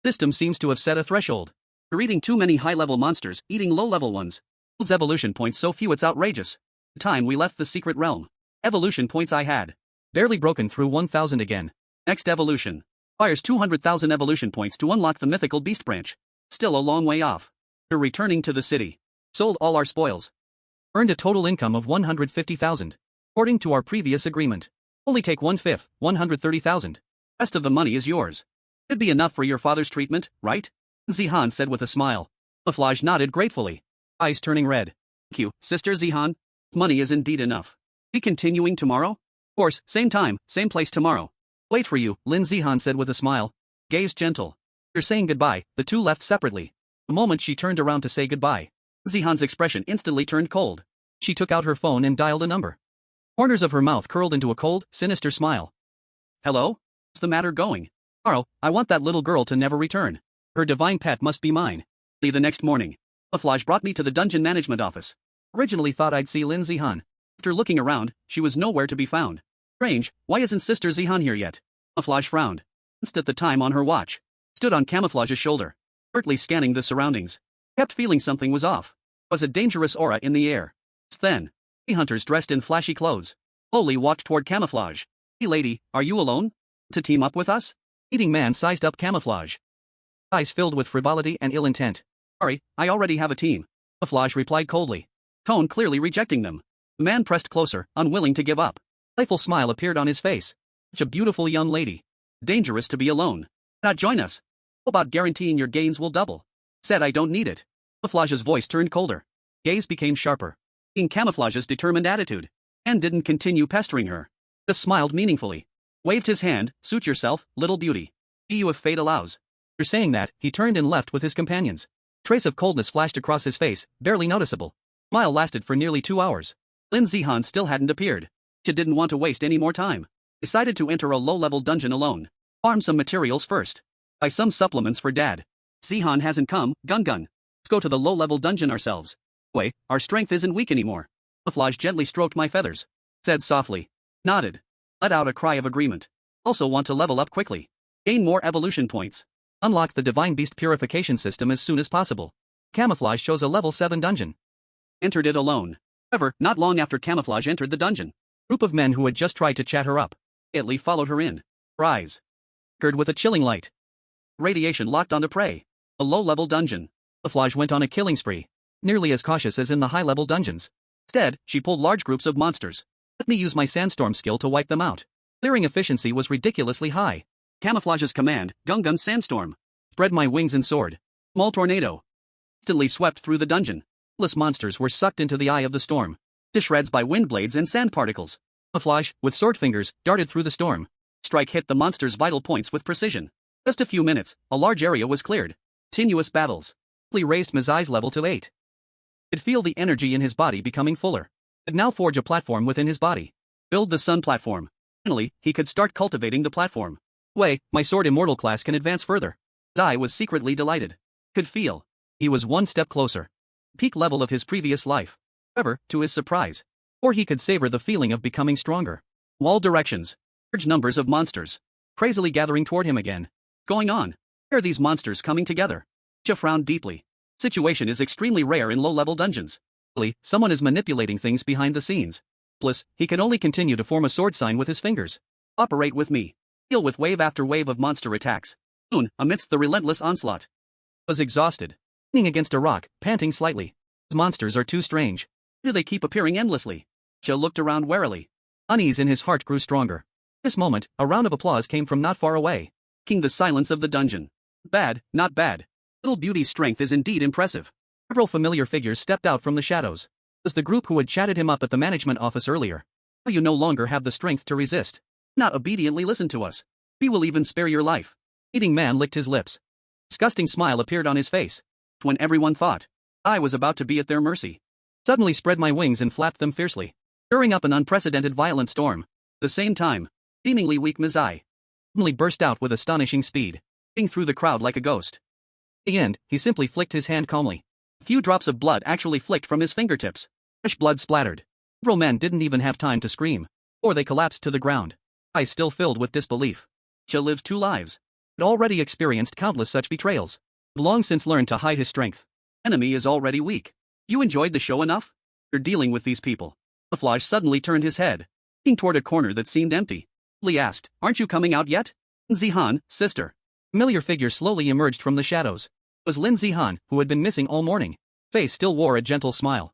system seems to have set a threshold. We're eating too many high-level monsters, eating low-level ones. Builds evolution points so few it's outrageous. The time we left the secret realm, evolution points I had barely broken through 1,000 again. Next evolution requires 200,000 evolution points to unlock the mythical beast branch. Still a long way off. We're returning to the city. Sold all our spoils. Earned a total income of 150,000. According to our previous agreement. Only take 1/5, 130,000. Rest of the money is yours. It'd be enough for your father's treatment, right? Zihan said with a smile. Camouflage nodded gratefully, eyes turning red. Thank you, Sister Zihan. Money is indeed enough. Be continuing tomorrow? Of course, same time, same place tomorrow. Wait for you, Lin Zihan said with a smile. Gaze gentle. You're saying goodbye. The two left separately. The moment she turned around to say goodbye, Zihan's expression instantly turned cold. She took out her phone and dialed a number. Corners of her mouth curled into a cold, sinister smile. Hello? What's the matter going? Carl, I want that little girl to never return. Her divine pet must be mine. The next morning, Camouflage brought me to the dungeon management office. Originally thought I'd see Lin Zihan. After looking around, she was nowhere to be found. Strange, why isn't Sister Zihan here yet? Camouflage frowned. Glanced at the time on her watch. Stood on Camouflage's shoulder, alertly scanning the surroundings. Kept feeling something was off. Was a dangerous aura in the air. Just then, three hunters dressed in flashy clothes slowly walked toward Camouflage. Hey lady, are you alone? To team up with us? Eating man sized up Camouflage. Eyes filled with frivolity and ill intent. Sorry, I already have a team. Camouflage replied coldly. Tone clearly rejecting them. The man pressed closer, unwilling to give up. A playful smile appeared on his face. Such a beautiful young lady. Dangerous to be alone. Not join us. How about guaranteeing your gains will double? Said I don't need it. Camouflage's voice turned colder. Gaze became sharper. In Camouflage's determined attitude. And didn't continue pestering her. Just smiled meaningfully. Waved his hand, suit yourself, little beauty. Be you if fate allows. After saying that, he turned and left with his companions. Trace of coldness flashed across his face, barely noticeable. Smile lasted for nearly 2 hours. Lin Zihan still hadn't appeared. She didn't want to waste any more time. Decided to enter a low-level dungeon alone. Farm some materials first. Buy some supplements for Dad. Zihan hasn't come, Gun. Let's go to the low-level dungeon ourselves. Wait, our strength isn't weak anymore. Camouflage gently stroked my feathers. Said softly. Nodded. Let out a cry of agreement. Also want to level up quickly. Gain more evolution points. Unlock the Divine Beast Purification system as soon as possible. Camouflage chose a level 7 dungeon. Entered it alone. However, not long after Camouflage entered the dungeon, a group of men who had just tried to chat her up immediately followed her in. Her eyes flickered with a chilling light. Radiation locked onto prey. A low-level dungeon. Camouflage went on a killing spree, nearly as cautious as in the high-level dungeons. Instead, she pulled large groups of monsters. Let me use my sandstorm skill to wipe them out. Clearing efficiency was ridiculously high. Camouflage's command, Gun Sandstorm. Spread my wings and soared. Small tornado. Instantly swept through the dungeon. Countless monsters were sucked into the eye of the storm, to shreds by wind blades and sand particles. Camouflage, with sword fingers, darted through the storm. Strike hit the monster's vital points with precision. Just a few minutes, a large area was cleared. Continuous battles quickly raised Mazai's level to 8. Could feel the energy in his body becoming fuller. Could now forge a platform within his body. Build the sun platform. Finally, he could start cultivating the platform. Way, my sword immortal class can advance further. Dai was secretly delighted. Could feel he was one step closer. Peak level of his previous life. However, to his surprise, or he could savor the feeling of becoming stronger. All directions, large numbers of monsters, crazily gathering toward him again. Going on? Where are these monsters coming together? Cha frowned deeply. Situation is extremely rare in low-level dungeons. Someone is manipulating things behind the scenes. Plus, he can only continue to form a sword sign with his fingers. Operate with me. Deal with wave after wave of monster attacks. Soon, amidst the relentless onslaught, was exhausted, leaning against a rock, panting slightly. These monsters are too strange. Why do they keep appearing endlessly? Cha looked around warily. Unease in his heart grew stronger. At this moment, a round of applause came from not far away, breaking the silence of the dungeon. Bad, not bad. Little Beauty's strength is indeed impressive. Several familiar figures stepped out from the shadows. It was the group who had chatted him up at the management office earlier. You no longer have the strength to resist. Not obediently listen to us. We will even spare your life. Eating man licked his lips. Disgusting smile appeared on his face. When everyone thought I was about to be at their mercy, suddenly spread my wings and flapped them fiercely, stirring up an unprecedented violent storm. At the same time, seemingly weak Mizai suddenly burst out with astonishing speed, moving through the crowd like a ghost. In the end, he simply flicked his hand calmly. A few drops of blood actually flicked from his fingertips. Fresh blood splattered. Several men didn't even have time to scream, or they collapsed to the ground, eyes still filled with disbelief. Cha lived 2 lives. Had already experienced countless such betrayals. Had long since learned to hide his strength. Enemy is already weak. You enjoyed the show enough? You're dealing with these people. Camouflage suddenly turned his head, looking toward a corner that seemed empty. Lee asked, "Aren't you coming out yet?" Zihan, sister. Familiar figure slowly emerged from the shadows. It was Lin Zihan, who had been missing all morning. Face still wore a gentle smile.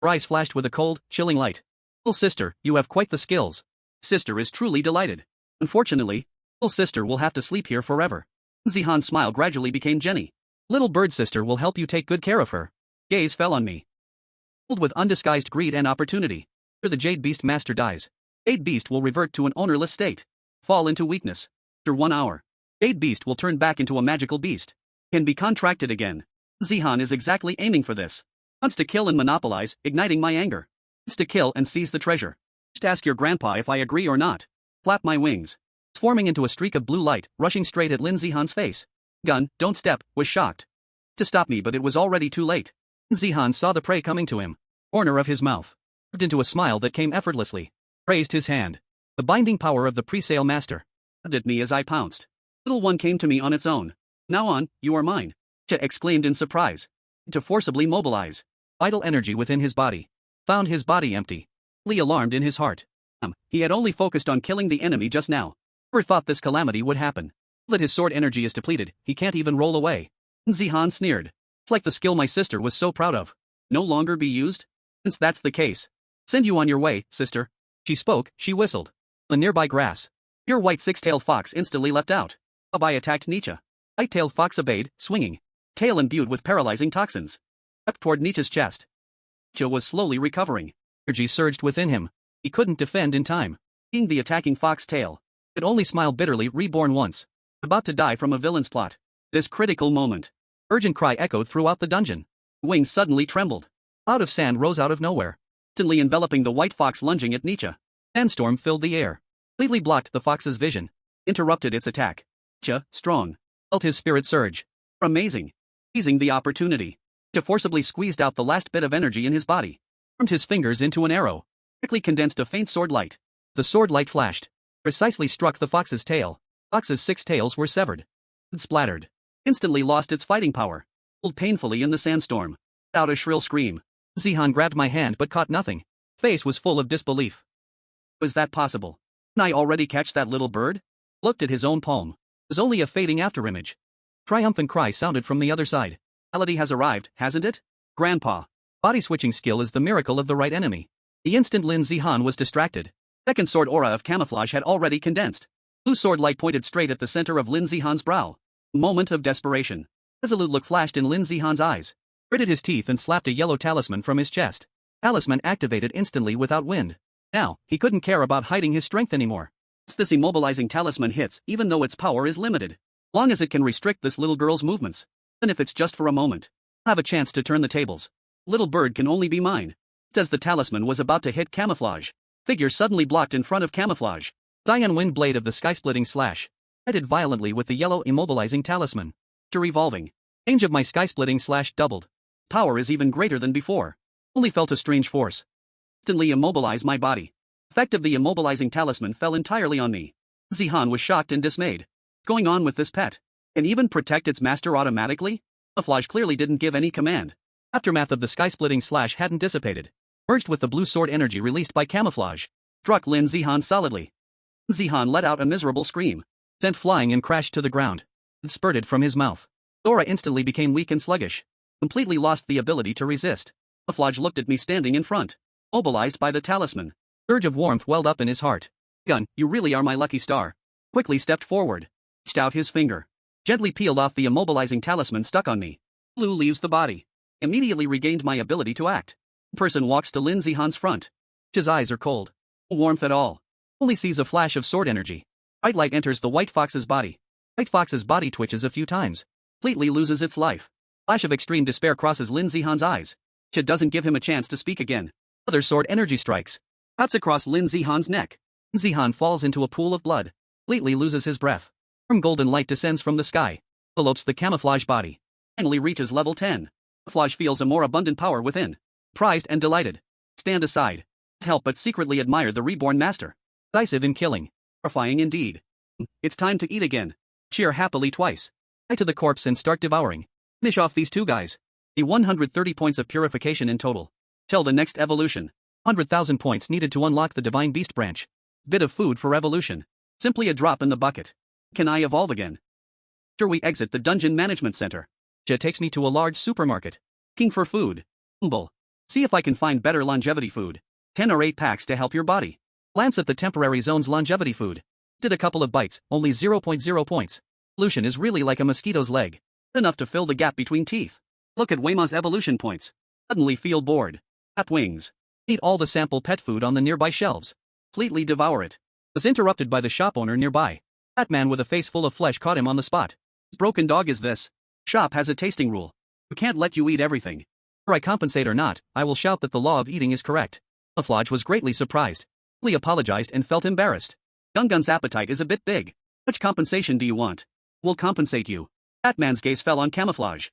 Her eyes flashed with a cold, chilling light. "Little sister, you have quite the skills." Sister is truly delighted. "Unfortunately, little sister will have to sleep here forever." Zihan's smile gradually became Jenny. "Little bird sister will help you take good care of her." Gaze fell on me, filled with undisguised greed and opportunity. After the Jade Beast Master dies, Jade Beast will revert to an ownerless state, fall into weakness. After 1 hour, Jade Beast will turn back into a magical beast, can be contracted again. Zihan is exactly aiming for this. Wants to kill and monopolize, igniting my anger. Wants to kill and seize the treasure. Just ask your grandpa if I agree or not. Flap my wings, forming into a streak of blue light, rushing straight at Lin Zihan's face. Gun, don't step, was shocked to stop me, but it was already too late. Zihan saw the prey coming to him. Corner of his mouth curved into a smile that came effortlessly. Raised his hand. The binding power of the presale master tugged at me as I pounced. Little one came to me on its own. "Now on, you are mine," Cha exclaimed in surprise. To forcibly mobilize vital energy within his body. Found his body empty. Lee alarmed in his heart. He had only focused on killing the enemy just now. Never thought this calamity would happen. That his sword energy is depleted, he can't even roll away. Zihan sneered. It's like the skill my sister was so proud of. No longer be used? Since that's the case, send you on your way, sister. She spoke, she whistled. The nearby grass. Pure white 6-tailed fox instantly leapt out. Abai attacked Nietzsche. White-tailed fox obeyed, swinging, tail imbued with paralyzing toxins. Leapt toward Nietzsche's chest. Nietzsche was slowly recovering. Energy surged within him. He couldn't defend in time. Seeing the attacking fox tail, could only smile bitterly. Reborn once. About to die from a villain's plot. This critical moment. Urgent cry echoed throughout the dungeon. Wings suddenly trembled. Cloud of sand rose out of nowhere, instantly enveloping the white fox lunging at Nietzsche. Sandstorm filled the air, completely blocked the fox's vision, interrupted its attack. Nietzsche, strong, felt his spirit surge. Amazing. Seizing the opportunity, Nietzsche forcibly squeezed out the last bit of energy in his body, formed his fingers into an arrow, quickly condensed a faint sword light. The sword light flashed, precisely struck the fox's tail. Fox's 6 tails were severed. It splattered. Instantly lost its fighting power. Pulled painfully in the sandstorm. Out a shrill scream. Zihan grabbed my hand but caught nothing. Face was full of disbelief. Was that possible? Can I already catch that little bird? Looked at his own palm. It was only a fading afterimage. Triumphant cry sounded from the other side. Reality has arrived, hasn't it? Grandpa. Body switching skill is the miracle of the right enemy. The instant Lin Zihan was distracted, second sword aura of camouflage had already condensed. Blue sword light pointed straight at the center of Lin Zihan's brow. Moment of desperation. Resolute look flashed in Lin Zihan's eyes. Gritted his teeth and slapped a yellow talisman from his chest. Talisman activated instantly without wind. Now, he couldn't care about hiding his strength anymore. Once this immobilizing talisman hits, even though its power is limited, long as it can restrict this little girl's movements, even if it's just for a moment, I'll have a chance to turn the tables. Little bird can only be mine. Just as the talisman was about to hit camouflage, figure suddenly blocked in front of camouflage. Cyan wind blade of the sky-splitting slash headed violently with the yellow immobilizing talisman. After revolving, range of my sky-splitting slash doubled. Power is even greater than before. Only felt a strange force instantly immobilize my body. Effect of the immobilizing talisman fell entirely on me. Zihan was shocked and dismayed. What's going on with this pet? Can even protect its master automatically? Camouflage clearly didn't give any command. Aftermath of the sky-splitting slash hadn't dissipated. Merged with the blue sword energy released by camouflage, struck Lin Zihan solidly. Zihan let out a miserable scream, sent flying and crashed to the ground. It spurted from his mouth. Dora instantly became weak and sluggish, completely lost the ability to resist. Camouflage looked at me standing in front, mobilized by the talisman. Surge of warmth welled up in his heart. Gun, you really are my lucky star. Quickly stepped forward, reached out his finger, gently peeled off the immobilizing talisman stuck on me. Blue leaves the body. Immediately regained my ability to act. Person walks to Lin Zihan's front. His eyes are cold. No warmth at all. Only sees a flash of sword energy. Bright light enters the white fox's body. White fox's body twitches a few times. Completely loses its life. Flash of extreme despair crosses Lin Zihan's eyes. It doesn't give him a chance to speak again. Other sword energy strikes. Cuts across Lin Zihan's neck. Lin Zihan falls into a pool of blood. Completely loses his breath. Warm golden light descends from the sky. Envelopes the camouflage body. Finally reaches level 10. Camouflage feels a more abundant power within. Prized and delighted. Stand aside. Help but secretly admire the reborn master. Decisive in killing. Horrifying indeed. It's time to eat again. Cheer happily twice. Eye to the corpse and start devouring. Finish off these two guys. The 130 points of purification in total. Till the next evolution. 100,000 points needed to unlock the divine beast branch. Bit of food for evolution. Simply a drop in the bucket. Can I evolve again? Sure, we exit the dungeon management center. It takes me to a large supermarket. Looking for food. Humble. See if I can find better longevity food. 10 or 8 packs to help your body. Glance at the temporary zone's longevity food. Did a couple of bites, only 0.0 points. Evolution is really like a mosquito's leg. Enough to fill the gap between teeth. Look at Wayma's evolution points. Suddenly feel bored. Tap wings. Eat all the sample pet food on the nearby shelves. Completely devour it. Was interrupted by the shop owner nearby. That man with a face full of flesh caught him on the spot. Whose broken dog is this? Shop has a tasting rule. We can't let you eat everything. Whether I compensate or not, I will shout that the law of eating is correct. Camouflage was greatly surprised. He apologized and felt embarrassed. Young Gun's appetite is a bit big. How much compensation do you want? We'll compensate you. That man's gaze fell on Camouflage.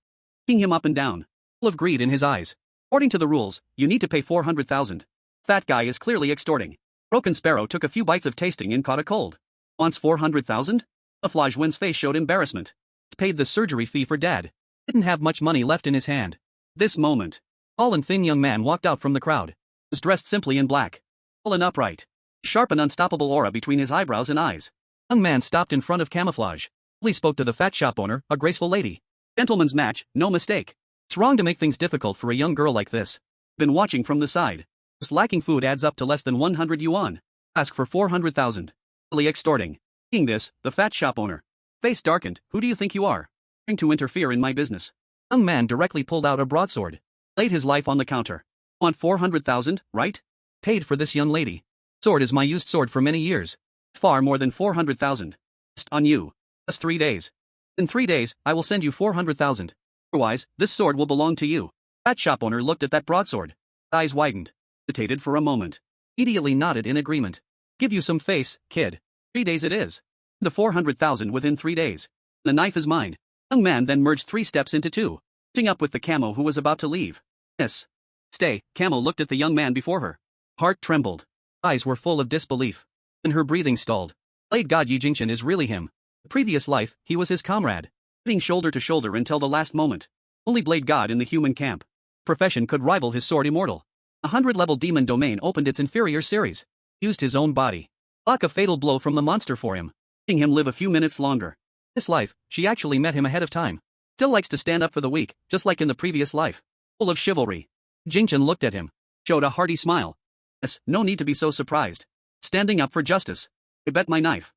Looking him up and down. Full of greed in his eyes. According to the rules, you need to pay 400,000. That guy is clearly extorting. Broken Sparrow took a few bites of tasting and caught a cold. Wants 400,000? Camouflage Win's face showed embarrassment. Paid the surgery fee for dad. Didn't have much money left in his hand. This moment. Tall and thin young man walked out from the crowd. Was dressed simply in black. Tall and upright. Sharp and unstoppable aura between his eyebrows and eyes. Young man stopped in front of Camouflage. He spoke to the fat shop owner, a graceful lady. Gentleman's match, no mistake. It's wrong to make things difficult for a young girl like this. Been watching from the side. Just lacking food adds up to less than 100 yuan. Ask for 400,000. Really extorting. Seeing this, the fat shop owner. Face darkened. Who do you think you are? Trying to interfere in my business. Young man directly pulled out a broadsword. Laid his life on the counter. Want 400,000, right? Paid for this young lady. Sword is my used sword for many years. Far more than 400,000. Just on you. Just 3 days. In 3 days, I will send you 400,000. Otherwise, this sword will belong to you. That shop owner looked at that broadsword. Eyes widened. Hesitated for a moment. Immediately nodded in agreement. Give you some face, kid. 3 days it is. The 400,000 within 3 days. The knife is mine. Young man then merged 3 steps into 2. Catching up with the camo who was about to leave. Yes. Stay. Camo looked at the young man before her. Heart trembled. Eyes were full of disbelief. Then her breathing stalled. Blade God Yi Jingchen is really him. The previous life, he was his comrade. Sitting shoulder to shoulder until the last moment. Only Blade God in the human camp. Profession could rival his sword immortal. 100-level demon domain opened its inferior series. Used his own body. Block a fatal blow from the monster for him. Letting him live a few minutes longer. This life, she actually met him ahead of time. Still likes to stand up for the weak, just like in the previous life. Full of chivalry. Jingchen looked at him. Showed a hearty smile. Yes, no need to be so surprised. Standing up for justice. I bet my knife.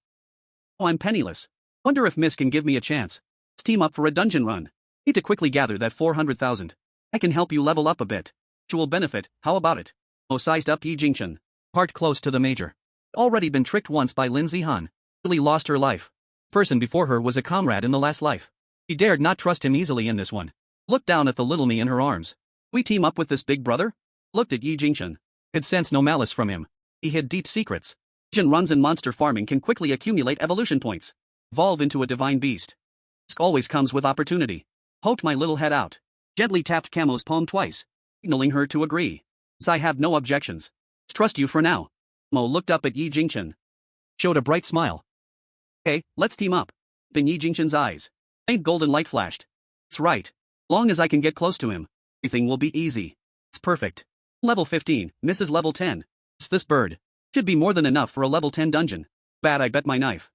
Oh, I'm penniless. Wonder if Miss can give me a chance. Let's team up for a dungeon run. Need to quickly gather that 400,000. I can help you level up a bit. Mutual benefit, how about it? Oh, sized up Yi Jingchen. Heart close to the major. Already been tricked once by Lin Zihan. Really lost her life. Person before her was a comrade in the last life. She dared not trust him easily in this one. Looked down at the little me in her arms. We team up with this big brother? Looked at Yi Jingchen. Could sense no malice from him. He hid deep secrets. Vision runs in monster farming can quickly accumulate evolution points. Evolve into a divine beast. Risk always comes with opportunity. Poked my little head out. Gently tapped Camo's palm twice. Signaling her to agree. I have no objections. Trust you for now. Mo looked up at Yi Jingchen. Showed a bright smile. Okay, let's team up. In Yi Jingchen's eyes. Faint golden light flashed. It's right. Long as I can get close to him, everything will be easy. It's perfect. Level 15, Mrs. Level 10. It's this bird. Should be more than enough for a level 10 dungeon. Bad I bet my knife.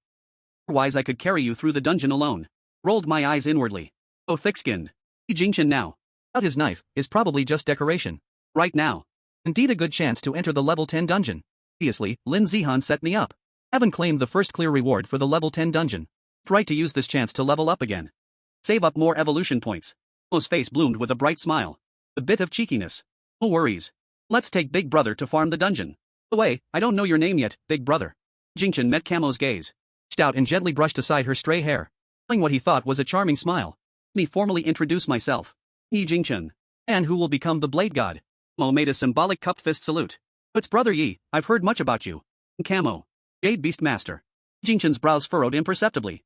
Otherwise I could carry you through the dungeon alone. Rolled my eyes inwardly. Oh, thick-skinned. Yi Jingchen now. Without his knife, is probably just decoration. Right now. Indeed a good chance to enter the level 10 dungeon. Previously, Lin Zihan set me up. Haven't claimed the first clear reward for the level 10 dungeon. Right to use this chance to level up again. Save up more evolution points. Mo's face bloomed with a bright smile. A bit of cheekiness. No worries. Let's take Big Brother to farm the dungeon. By the way, I don't know your name yet, big brother. Jingchen met Camo's gaze, reached out and gently brushed aside her stray hair, showing what he thought was a charming smile. Let me formally introduce myself. Yi Jingchen. And who will become the Blade God? Camo made a symbolic cupped fist salute. It's brother Yi, I've heard much about you. Camo. Jade Beastmaster. Jingchen's brows furrowed imperceptibly.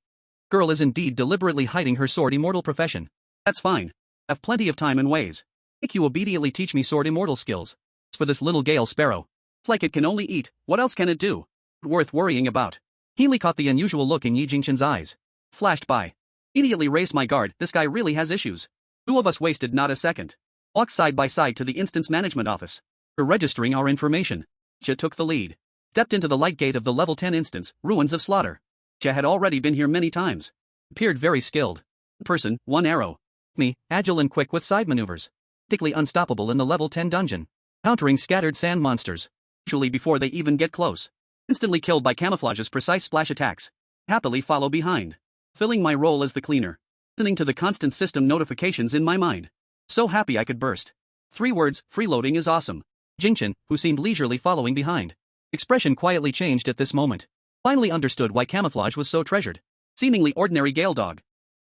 Girl is indeed deliberately hiding her sword immortal profession. That's fine. Have plenty of time and ways. Make you obediently teach me sword immortal skills. As for this little Gale Sparrow, it's like it can only eat, what else can it do? Worth worrying about. Keenly caught the unusual look in Yi Jingchen's eyes. Flashed by. Immediately raised my guard, this guy really has issues. Two of us wasted not a second. Walked side by side to the instance management office. For registering our information. Cha took the lead. Stepped into the light gate of the level 10 instance, Ruins of Slaughter. Cha had already been here many times. Appeared very skilled. Person, one arrow. Me, agile and quick with side maneuvers. Practically unstoppable in the level 10 dungeon. Countering scattered sand monsters. Usually before they even get close. Instantly killed by camouflage's precise splash attacks. Happily follow behind. Filling my role as the cleaner. Listening to the constant system notifications in my mind. So happy I could burst. 3 words, freeloading is awesome. Jingchen, who seemed leisurely following behind. Expression quietly changed at this moment. Finally understood why camouflage was so treasured. Seemingly ordinary Gale dog.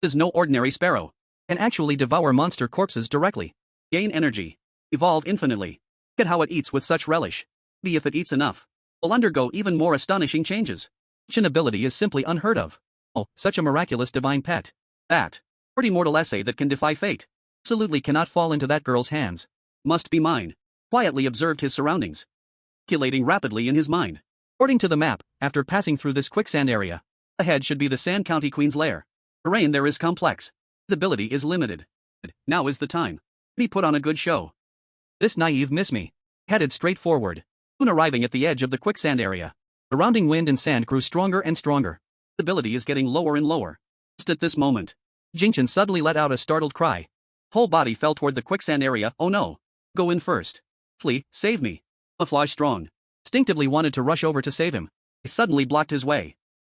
Is no ordinary Sparrow. Can actually devour monster corpses directly. Gain energy. Evolve infinitely. Look at how it eats with such relish. Maybe if it eats enough, will undergo even more astonishing changes. Such an ability is simply unheard of. Oh, such a miraculous divine pet. That. Pretty mortal essay that can defy fate. Absolutely cannot fall into that girl's hands. Must be mine. Quietly observed his surroundings. Calculating rapidly in his mind. According to the map, after passing through this quicksand area, ahead should be the Sand County Queen's lair. Terrain there is complex. His ability is limited. Now is the time. He put on a good show. This naive miss me. Headed straight forward. Soon arriving at the edge of the quicksand area. The surrounding wind and sand grew stronger and stronger. His ability is getting lower and lower. Just at this moment, Jingchen suddenly let out a startled cry. Whole body fell toward the quicksand area. Oh no. Go in first. Please, save me. Camouflage strong. Instinctively wanted to rush over to save him. He suddenly blocked his way.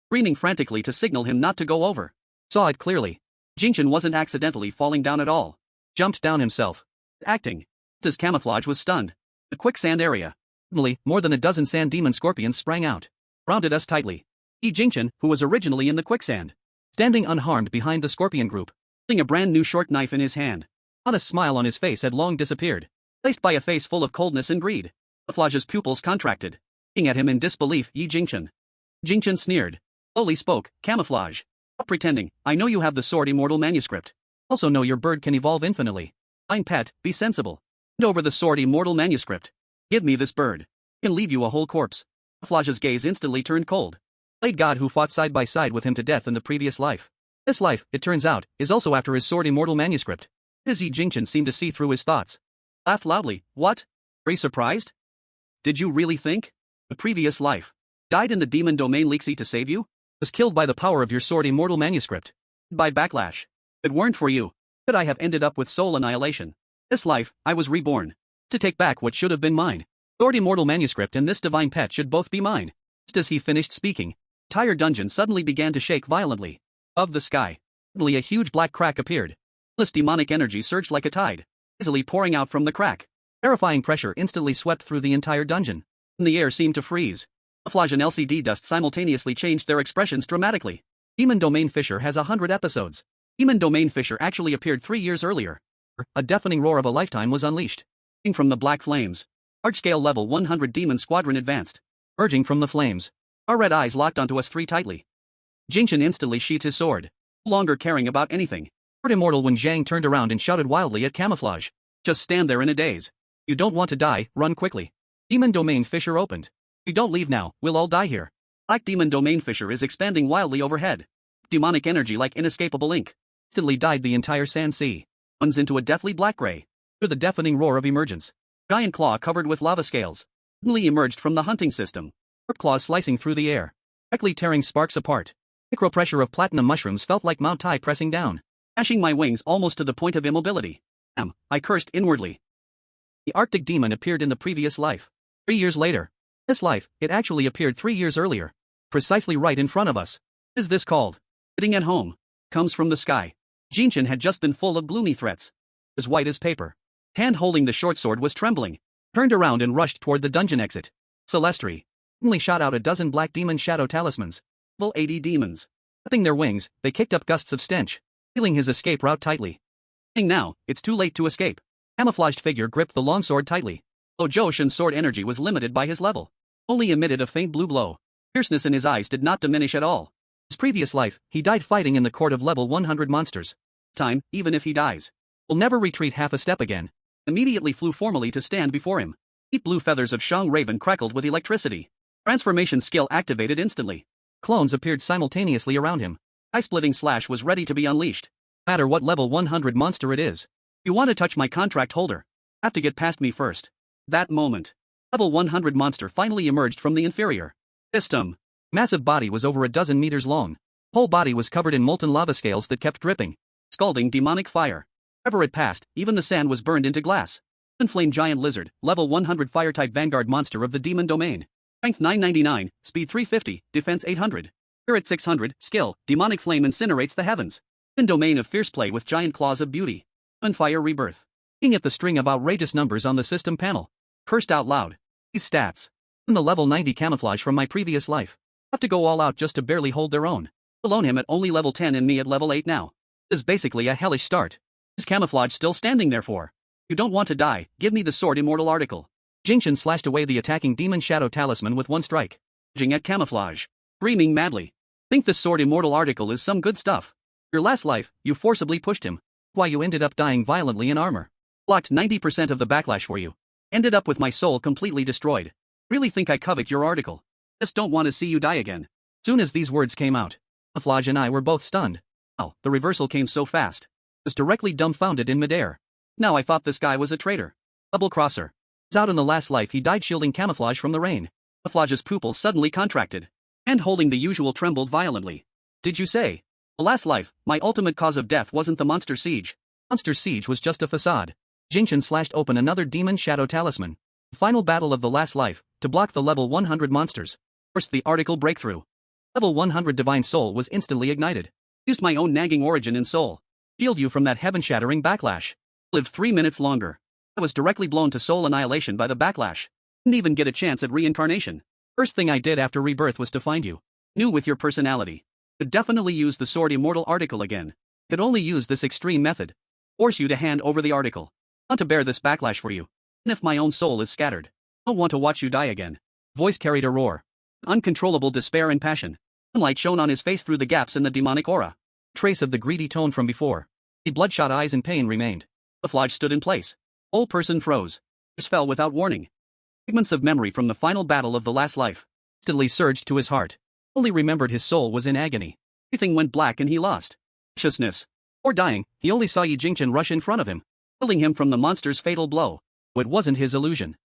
Screaming frantically to signal him not to go over. Saw it clearly. Jingchen wasn't accidentally falling down at all. Jumped down himself. Acting. Just as camouflage was stunned. The quicksand area. Suddenly, more than a dozen sand demon scorpions sprang out. Surrounded us tightly. Yi Jingchen, who was originally in the quicksand. Standing unharmed behind the scorpion group. Holding a brand new short knife in his hand. Honest smile on his face had long disappeared. Placed by a face full of coldness and greed. Camouflage's pupils contracted. Looking at him in disbelief, Yi Jingchen. Jingchen sneered. Slowly spoke, camouflage. Stop pretending, I know you have the sword immortal manuscript. Also know your bird can evolve infinitely. Fine pet, be sensible. Hand over the sword immortal manuscript. Give me this bird. I can leave you a whole corpse. Camouflage's gaze instantly turned cold. Blade God who fought side by side with him to death in the previous life. This life, it turns out, is also after his sword immortal manuscript. Yi Jingchen seemed to see through his thoughts. Laughed loudly. What? Very surprised? Did you really think? The previous life. Died in the demon domain Lexi to save you? Was killed by the power of your sword immortal manuscript. By backlash. If it weren't for you, could I have ended up with soul annihilation? This life, I was reborn. To take back what should have been mine. Sword immortal manuscript and this divine pet should both be mine. Just as he finished speaking, the entire dungeon suddenly began to shake violently. Above the sky, suddenly a huge black crack appeared. This demonic energy surged like a tide, easily pouring out from the crack. Terrifying pressure instantly swept through the entire dungeon. And the air seemed to freeze. Camouflage and LCD dust simultaneously changed their expressions dramatically. Demon Domain Fisher has 100 episodes. Demon Domain Fisher actually appeared 3 years earlier. A deafening roar of a lifetime was unleashed. From the black flames. Large-scale level 100 demon squadron advanced. Emerging from the flames. Our red eyes locked onto us 3 tightly. Jingchen instantly sheathed his sword. No longer caring about anything. Sword immortal when Zhang turned around and shouted wildly at Camouflage. Just stand there in a daze. You don't want to die, run quickly. Demon Domain Fisher opened. If you don't leave now, we'll all die here. Black Demon Domain Fisher is expanding wildly overhead. Demonic energy like inescapable ink. Instantly dyed the entire sand sea. Runs into a deathly black gray. Through the deafening roar of emergence. Giant claw covered with lava scales. Suddenly emerged from the hunting system. Sharp claws slicing through the air. Directly tearing sparks apart. Micro-pressure of platinum mushrooms felt like Mount Tai pressing down. Dashing my wings almost to the point of immobility. Damn, I cursed inwardly. The Arctic demon appeared in the previous life. 3 years later. This life, it actually appeared 3 years earlier. Precisely right in front of us. What is this called? Sitting at home. Comes from the sky. Jingchen had just been full of gloomy threats. As white as paper. Hand holding the short sword was trembling. Turned around and rushed toward the dungeon exit. Celestri. Only shot out a dozen black demon shadow talismans. Level 80 demons. Flapping their wings, they kicked up gusts of stench, sealing his escape route tightly. And now, it's too late to escape. Camouflaged figure gripped the longsword tightly. Though Joshin's sword energy was limited by his level, only emitted a faint blue glow. Fierceness in his eyes did not diminish at all. His previous life, he died fighting in the court of level 100 monsters. Time, even if he dies, will never retreat half a step again. Immediately flew formally to stand before him. Deep blue feathers of Shang Raven crackled with electricity. Transformation skill activated instantly. Clones appeared simultaneously around him. Eye-splitting slash was ready to be unleashed. No matter what level 100 monster it is. You want to touch my contract holder? Have to get past me first. That moment, level 100 monster finally emerged from the inferior system. Massive body was over a dozen meters long. Whole body was covered in molten lava scales that kept dripping, scalding demonic fire. Wherever it passed, even the sand was burned into glass. Flame giant lizard, level 100 fire-type vanguard monster of the demon domain. Strength 999, speed 350, defense 800. Spirit 600, skill, demonic flame incinerates the heavens. Demon domain of fierce play with giant claws of beauty. Fire rebirth. Looking at the string of outrageous numbers on the system panel, cursed out loud. These stats. And the level 90 camouflage from my previous life. Have to go all out just to barely hold their own. Alone him at only level 10 and me at level 8 now. This is basically a hellish start. Is camouflage still standing there for? You don't want to die, give me the sword immortal article. Jingshan slashed away the attacking demon shadow talisman with one strike. Jing at camouflage. Screaming madly. Think this sword immortal article is some good stuff. Your last life, you forcibly pushed him. Why you ended up dying violently in armor. Blocked 90% of the backlash for you. Ended up with my soul completely destroyed. Really think I covet your article. Just don't want to see you die again. Soon as these words came out, Camouflage and I were both stunned. Oh, the reversal came so fast. Was directly dumbfounded in midair. Now I thought this guy was a traitor. Double crosser. Out in the last life he died shielding Camouflage from the rain. Camouflage's pupils suddenly contracted. And holding the usual trembled violently. Did you say? The last life, my ultimate cause of death wasn't the monster siege. Monster siege was just a facade. Jingshan slashed open another demon shadow talisman. The final battle of the last life, to block the level 100 monsters. Forced the article breakthrough. Level 100 divine soul was instantly ignited. Used my own nagging origin in soul. Shield you from that heaven-shattering backlash. Lived 3 minutes longer. I was directly blown to soul annihilation by the backlash. Didn't even get a chance at reincarnation. First thing I did after rebirth was to find you. Knew with your personality. Could definitely use the sword immortal article again. Could only use this extreme method. Force you to hand over the article. Want to bear this backlash for you. And if my own soul is scattered. Don't want to watch you die again. Voice carried a roar. Uncontrollable despair and passion. Sunlight shone on his face through the gaps in the demonic aura. Trace of the greedy tone from before. The bloodshot eyes and pain remained. The Camouflage stood in place. Whole person froze. Just fell without warning. Fragments of memory from the final battle of the last life instantly surged to his heart. Only remembered his soul was in agony. Everything went black and he lost consciousness. Or dying, he only saw Yi Jingchen rush in front of him, shielding him from the monster's fatal blow. It wasn't his illusion.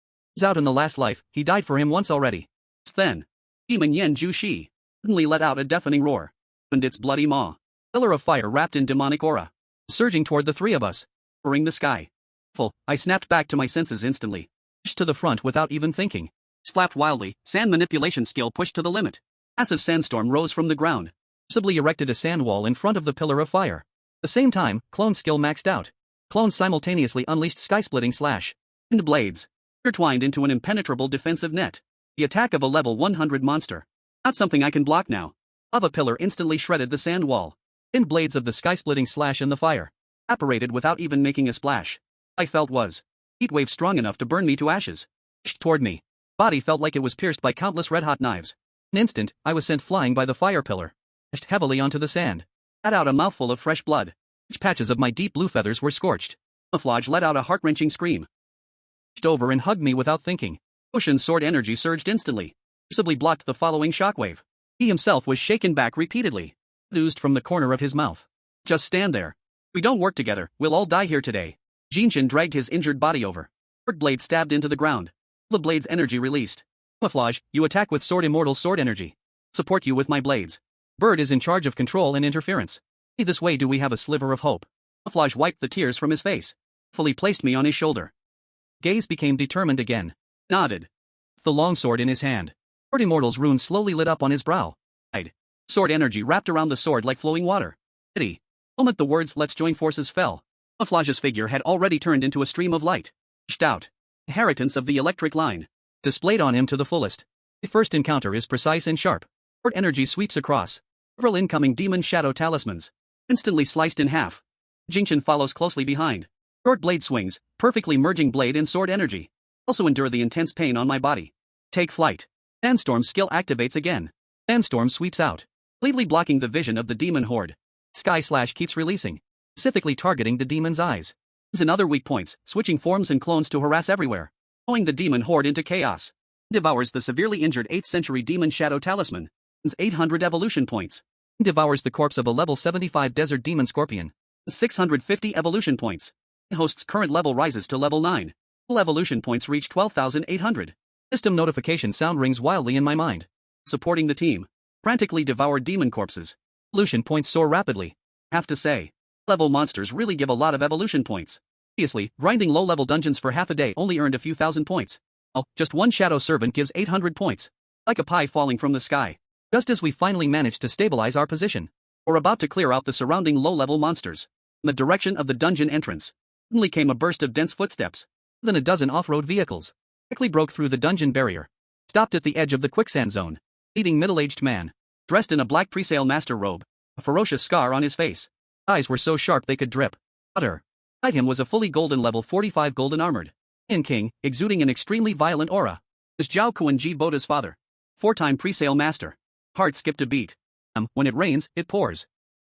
Out in the last life, he died for him once already. Just then, Demon Yen Ju Shi suddenly let out a deafening roar. And its bloody maw. Pillar of fire wrapped in demonic aura. Surging toward the three of us. Covering the sky. I snapped back to my senses instantly. Pushed to the front without even thinking. Flapped wildly, sand manipulation skill pushed to the limit. Massive sandstorm rose from the ground. Forcibly erected a sand wall in front of the pillar of fire. At the same time, clone skill maxed out. Clones simultaneously unleashed sky-splitting slash. And blades. Intertwined into an impenetrable defensive net. The attack of a level 100 monster. Not something I can block now. Lava pillar instantly shredded the sand wall. Thin blades of the sky-splitting slash in the fire. Evaporated without even making a splash. I felt was heat wave strong enough to burn me to ashes. Pushed toward me. Body felt like it was pierced by countless red-hot knives. In an instant, I was sent flying by the fire pillar. Pushed heavily onto the sand. Let out a mouthful of fresh blood. Which patches of my deep blue feathers were scorched. Camouflage let out a heart-wrenching scream. Pushed over and hugged me without thinking. Ocean's sword energy surged instantly. Forcibly blocked the following shockwave. He himself was shaken back repeatedly. Oozed from the corner of his mouth. Just stand there. We don't work together, we'll all die here today. Jingshan dragged his injured body over. Sword blade stabbed into the ground. The blade's energy released. Camouflage, you attack with sword immortal sword energy. Support you with my blades. Bird is in charge of control and interference. See, this way do we have a sliver of hope. Camouflage wiped the tears from his face. Fully placed me on his shoulder. Gaze became determined again. Nodded. The longsword in his hand. Sword immortal's rune slowly lit up on his brow. Sword energy wrapped around the sword like flowing water. Pity. Moment the words "let's join forces" fell. Camouflage's figure had already turned into a stream of light. Pushed out. Inheritance of the electric line. displayed on him to the fullest. The first encounter is precise and sharp. Short energy sweeps across. Several incoming demon shadow talismans. Instantly sliced in half. Jinchen follows closely behind. Short blade swings, perfectly merging blade and sword energy. Also endure the intense pain on my body. Take flight. Sandstorm skill activates again. Sandstorm sweeps out, completely blocking the vision of the demon horde. Sky Slash keeps releasing, specifically targeting the demon's eyes. And other weak points, switching forms and clones to harass everywhere, throwing the demon horde into chaos. Devours the severely injured 8th century demon shadow talisman. 800 evolution points. Devours the corpse of a level 75 desert demon scorpion. 650 evolution points. Host's current level rises to level 9. Full evolution points reach 12,800. System notification sound rings wildly in my mind. Supporting the team. Frantically devoured demon corpses. Evolution points soar rapidly. Have to say, level monsters really give a lot of evolution points. Previously, grinding low-level dungeons for half a day only earned a few thousand points. Oh, just one shadow servant gives 800 points. Like a pie falling from the sky. Just as we finally managed to stabilize our position, we're about to clear out the surrounding low-level monsters. In the direction of the dungeon entrance, suddenly came a burst of dense footsteps. More than a dozen off-road vehicles quickly broke through the dungeon barrier, stopped at the edge of the quicksand zone. Leading middle-aged man, dressed in a black presale master robe, a ferocious scar on his face. Eyes were so sharp they could drip butter. Beside him was a fully golden level 45 golden armored Lion King, exuding an extremely violent aura. Was Zhao Kuan-ji Boda's father, 4-time presale master. Heart skipped a beat. When it rains, it pours.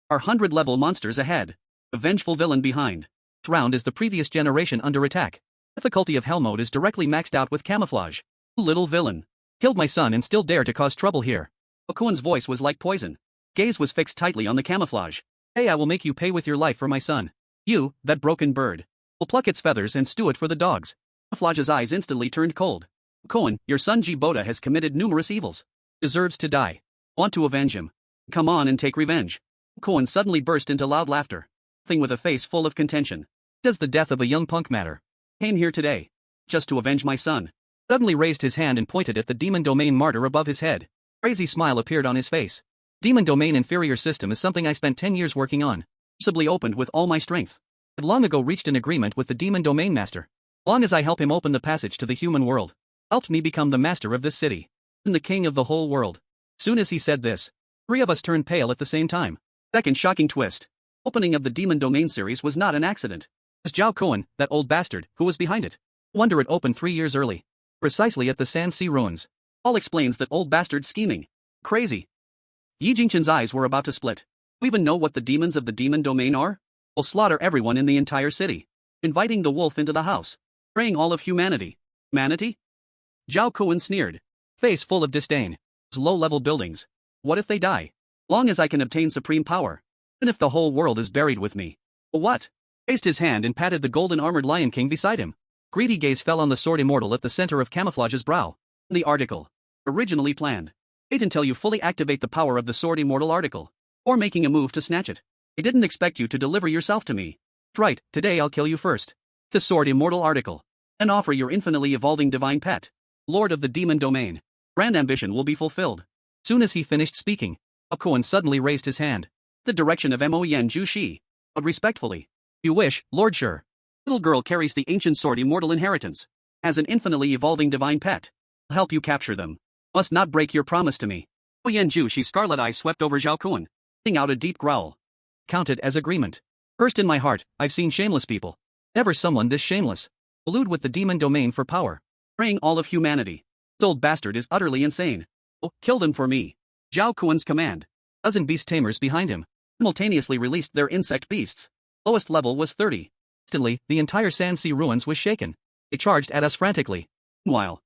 Our 100-level monsters ahead. The vengeful villain behind. This round is the previous generation under attack. Difficulty of Hell mode is directly maxed out with camouflage. Little villain. Killed my son and still dare to cause trouble here. Okuan's voice was like poison. Gaze was fixed tightly on the camouflage. Hey, I will make you pay with your life for my son. You, that broken bird. Will pluck its feathers and stew it for the dogs. Camouflage's eyes instantly turned cold. Okuan, your son Jiboda has committed numerous evils. Deserves to die. Want to avenge him. Come on and take revenge. Okuan suddenly burst into loud laughter. Thing with a face full of contention. Does the death of a young punk matter? Came here today. Just to avenge my son. Suddenly raised his hand and pointed at the demon domain martyr above his head. Crazy smile appeared on his face. Demon domain inferior system is something I spent 10 years working on. Forcibly opened with all my strength. I've long ago reached an agreement with the demon domain master. Long as I help him open the passage to the human world. Helped me become the master of this city. And the king of the whole world. Soon as he said this, 3 of us turned pale at the same time. Second shocking twist. Opening of the demon domain series was not an accident. It was Zhao Kuan, that old bastard, who was behind it. Wonder it opened 3 years early. Precisely at the San Si ruins. All explains that old bastard's scheming. Crazy. Yi Jingchen's eyes were about to split. We even know what the demons of the demon domain are? We'll slaughter everyone in the entire city. Inviting the wolf into the house. Praying all of humanity. Humanity? Zhao Kuan sneered. Face full of disdain. Those low-level buildings. What if they die? Long as I can obtain supreme power. Even if the whole world is buried with me. What? Raised his hand and patted the golden armored Lion King beside him. Greedy gaze fell on the sword immortal at the center of Camouflage's brow. The article. Originally planned. Wait until you fully activate the power of the sword immortal article. Or making a move to snatch it. I didn't expect you to deliver yourself to me. Right, today I'll kill you first. The sword immortal article. And offer your infinitely evolving divine pet. Lord of the demon domain. Grand ambition will be fulfilled. Soon as he finished speaking, Okuan suddenly raised his hand. The direction of Mo Yen Ju Shi. But respectfully. You wish, Lord Sure. Little girl carries the ancient sword immortal inheritance. Has an infinitely evolving divine pet. I'll help you capture them. Must not break your promise to me. Mo Yen Ju Shi's scarlet eyes swept over Zhao Kuan, letting out a deep growl. Counted as agreement. First in my heart, I've seen shameless people. Never someone this shameless. Collude with the demon domain for power. Praying all of humanity. The old bastard is utterly insane. Oh, kill them for me. Zhao Kuan's command. Dozen beast tamers behind him simultaneously released their insect beasts. Lowest level was 30. Instantly, the entire San Si ruins was shaken. They charged at us frantically. Meanwhile,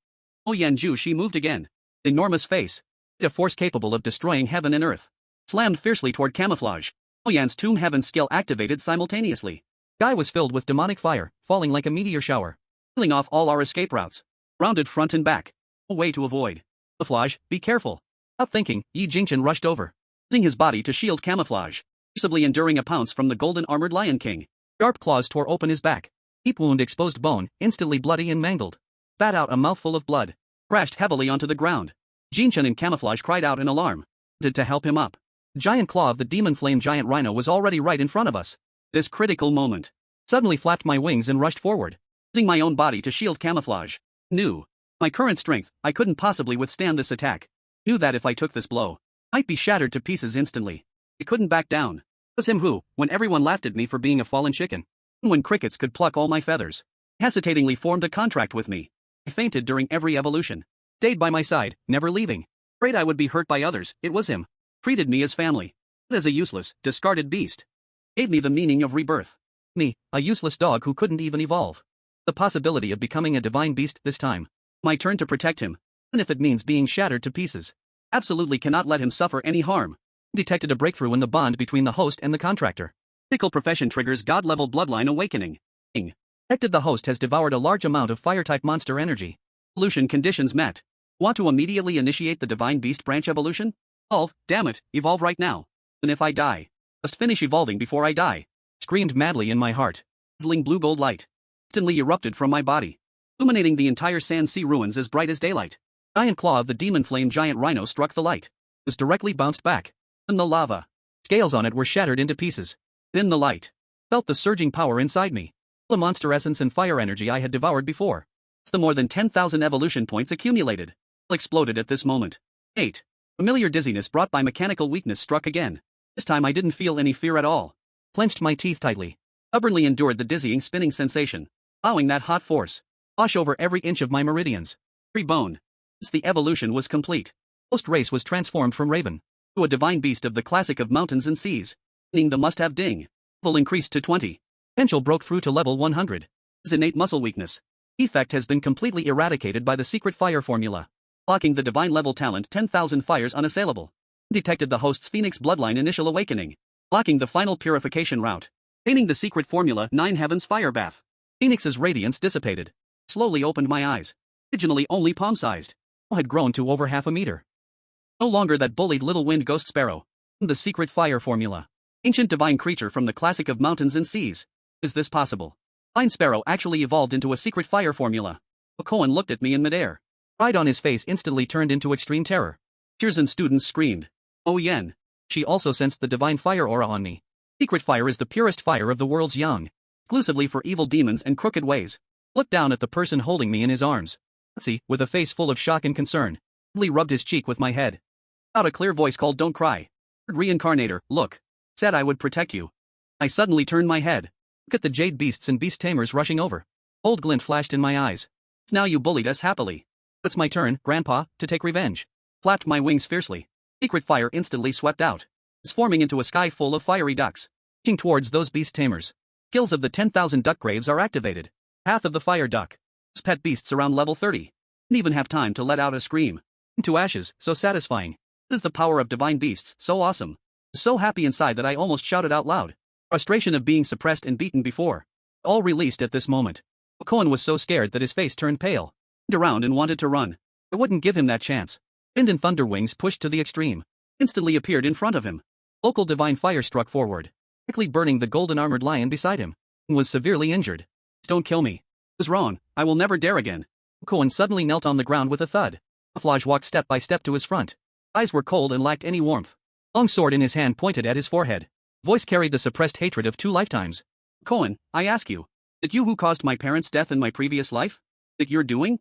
Mo Yen Ju Shi moved again. Enormous face. A force capable of destroying heaven and earth. Slammed fiercely toward Camouflage. Mo Yan's Tomb Heaven skill activated simultaneously. Sky was filled with demonic fire, falling like a meteor shower. Killing off all our escape routes. Rounded front and back. No way to avoid. Camouflage, be careful. Without thinking, Yi Jingchen rushed over. Using his body to shield Camouflage. Forcibly enduring a pounce from the golden armored Lion King. Sharp claws tore open his back. Deep wound exposed bone, instantly bloody and mangled. Spat out a mouthful of blood. Crashed heavily onto the ground. Jingchen and Camouflage cried out in alarm. Did to help him up. The giant claw of the demon flame giant rhino was already right in front of us. This critical moment. Suddenly flapped my wings and rushed forward. Using my own body to shield Camouflage. Knew. My current strength, I couldn't possibly withstand this attack. Knew that if I took this blow, I'd be shattered to pieces instantly. I couldn't back down. It was him who, when everyone laughed at me for being a fallen chicken, and when crickets could pluck all my feathers, hesitatingly formed a contract with me. I fainted during every evolution. Stayed by my side, never leaving. Afraid I would be hurt by others, it was him. Treated me as family. But as a useless, discarded beast. Gave me the meaning of rebirth. Me, a useless dog who couldn't even evolve. The possibility of becoming a divine beast this time. My turn to protect him, even if it means being shattered to pieces. Absolutely cannot let him suffer any harm. Detected a breakthrough in the bond between the host and the contractor. Critical profession triggers god-level bloodline awakening. Detected the host has devoured a large amount of fire-type monster energy. Evolution conditions met. Want to immediately initiate the divine beast branch evolution? Evolve, damn it, evolve right now. And if I die, must finish evolving before I die. Screamed madly in my heart. Sizzling blue gold light instantly erupted from my body, illuminating the entire sand sea ruins as bright as daylight. Giant claw of the demon flame giant rhino struck the light. It was directly bounced back. And the lava scales on it were shattered into pieces. In the light, felt the surging power inside me. The monster essence and fire energy I had devoured before. It's the more than 10,000 evolution points accumulated. Exploded at this moment. 8. Familiar dizziness brought by mechanical weakness struck again. This time I didn't feel any fear at all. Clenched my teeth tightly. Stubbornly endured the dizzying spinning sensation, allowing that hot force wash over every inch of my meridians. Every bone. Since the evolution was complete, host race was transformed from raven to a divine beast of the classic of mountains and seas, meaning the must-have ding. Level increased to 20. Potential broke through to level 100. His innate muscle weakness effect has been completely eradicated by the secret fire formula. Locking the divine level talent 10,000 fires unassailable. Detected the host's phoenix bloodline initial awakening. Locking the final purification route. Painting the secret formula 9 heavens fire bath. Phoenix's radiance dissipated. Slowly opened my eyes. Originally only palm-sized. Now had grown to over half a meter. No longer that bullied little wind ghost sparrow. The secret fire formula. Ancient divine creature from the classic of mountains and seas. Is this possible? Divine Sparrow actually evolved into a secret fire formula. Cohen looked at me in midair. Pride on his face instantly turned into extreme terror. Teachers and students screamed. Oh yen. She also sensed the divine fire aura on me. Secret fire is the purest fire of the world's young. Exclusively for evil demons and crooked ways. Looked down at the person holding me in his arms. Patsy, with a face full of shock and concern, Lee rubbed his cheek with my head. Out a clear voice called, "Don't cry. Reincarnator, look." Said I would protect you. I suddenly turned my head. Look at the jade beasts and beast tamers rushing over. Old glint flashed in my eyes. Now you bullied us happily. It's my turn, Grandpa, to take revenge. Flapped my wings fiercely. Secret fire instantly swept out. It's forming into a sky full of fiery ducks. Marching towards those beast tamers. Skills of the 10,000 duck graves are activated. Path of the fire duck. Those pet beasts around level 30. Didn't even have time to let out a scream. Into ashes, so satisfying. This is the power of divine beasts, so awesome. So happy inside that I almost shouted out loud. Frustration of being suppressed and beaten before. All released at this moment. Cohen was so scared that his face turned pale. Turned around and wanted to run. I wouldn't give him that chance. Wind and thunder wings pushed to the extreme. Instantly appeared in front of him. Local divine fire struck forward, quickly burning the golden armored lion beside him. And was severely injured. Don't kill me. I was wrong. I will never dare again. Cohen suddenly knelt on the ground with a thud. Camouflage walked step by step to his front. Eyes were cold and lacked any warmth. Long sword in his hand pointed at his forehead. Voice carried the suppressed hatred of 2 lifetimes. Cohen, I ask you. Did you who caused my parents' death in my previous life? That you're doing?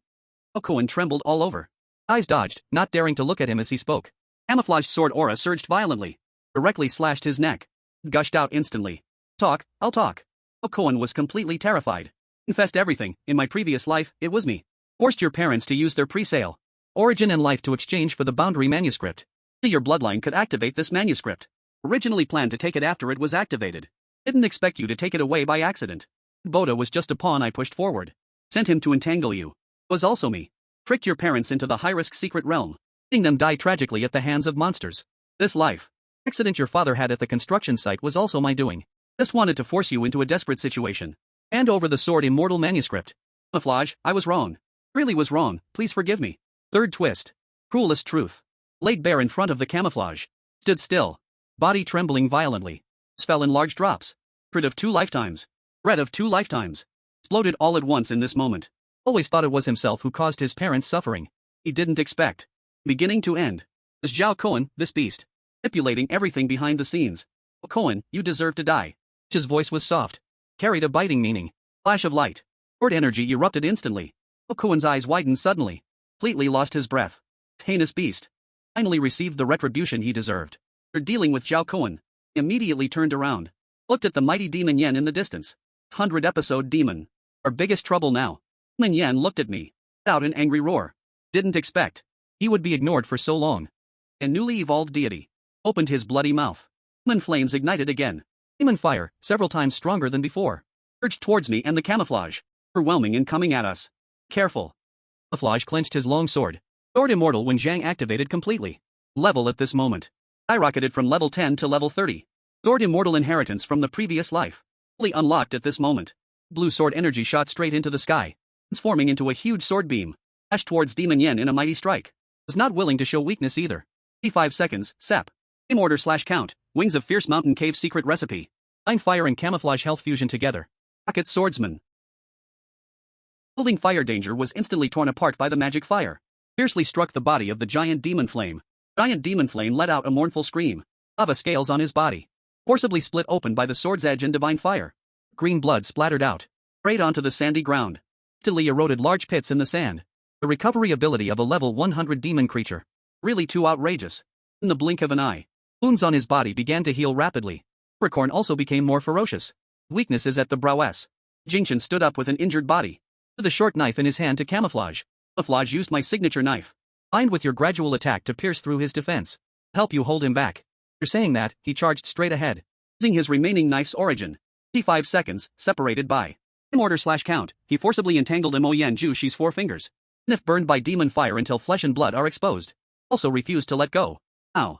Cohen trembled all over. Eyes dodged, not daring to look at him as he spoke. Camouflaged sword aura surged violently. Directly slashed his neck. Gushed out instantly. Talk, I'll talk. Cohen was completely terrified. Confessed everything. In my previous life, it was me. Forced your parents to use their pre-sale origin and life to exchange for the boundary manuscript. Your bloodline could activate this manuscript. Originally planned to take it after it was activated. Didn't expect you to take it away by accident. Boda was just a pawn I pushed forward. Sent him to entangle you. Was also me. Tricked your parents into the high-risk secret realm. Seeing them die tragically at the hands of monsters. This life accident your father had at the construction site was also my doing. Just wanted to force you into a desperate situation. Hand over the sword immortal manuscript. Camouflage, I was wrong. Really was wrong, please forgive me. Third twist. Cruelest truth. Laid bare in front of the camouflage. Stood still. Body trembling violently. Fell in large drops. Rid of 2 lifetimes. Red of 2 lifetimes. Exploded all at once in this moment. Always thought it was himself who caused his parents' suffering. He didn't expect. Beginning to end. As Zhao Cohen, this beast. Manipulating everything behind the scenes. Cohen, you deserve to die. His voice was soft. Carried a biting meaning. Flash of light. Sword energy erupted instantly. Cohen's eyes widened suddenly. Completely lost his breath. Heinous beast. Finally received the retribution he deserved. They're dealing with Zhao Kuan. Immediately turned around. Looked at the mighty Demon Yen in the distance. 100-episode demon. Our biggest trouble now. Demon Yen looked at me. Out an angry roar. Didn't expect he would be ignored for so long. A newly evolved deity. Opened his bloody mouth. Demon flames ignited again. Demon fire, several times stronger than before. Urged towards me and the camouflage. Overwhelming and coming at us. Careful. Camouflage clenched his long sword. Sword immortal when Zhang activated completely. Level at this moment. Skyrocketed from level 10 to level 30. Sword immortal inheritance from the previous life. Fully unlocked at this moment. Blue sword energy shot straight into the sky. Transforming into a huge sword beam. Dashed towards Demon Yen in a mighty strike. Was not willing to show weakness either. 35 seconds, sep. Aim order / count. Wings of Fierce Mountain Cave secret recipe. Line fire and camouflage health fusion together. Rocket swordsman. Building fire danger was instantly torn apart by the magic fire. Fiercely struck the body of the giant demon flame. Giant demon flame let out a mournful scream. Lava scales on his body. Forcibly split open by the sword's edge and divine fire. Green blood splattered out. Sprayed onto the sandy ground. Instantly eroded large pits in the sand. The recovery ability of a level 100 demon creature. Really too outrageous. In the blink of an eye. Wounds on his body began to heal rapidly. Leprechaun also became more ferocious. Weakness is at the brow S. Jinchen stood up with an injured body. With a short knife in his hand to camouflage. Camouflage used my signature knife. Bind with your gradual attack to pierce through his defense. Help you hold him back. After saying that, he charged straight ahead. Using his remaining knife's origin. 55 seconds, separated by. In order / count, he forcibly entangled Mo Yan Jushi's 4 fingers. And if burned by demon fire until flesh and blood are exposed. Also refused to let go. Ow.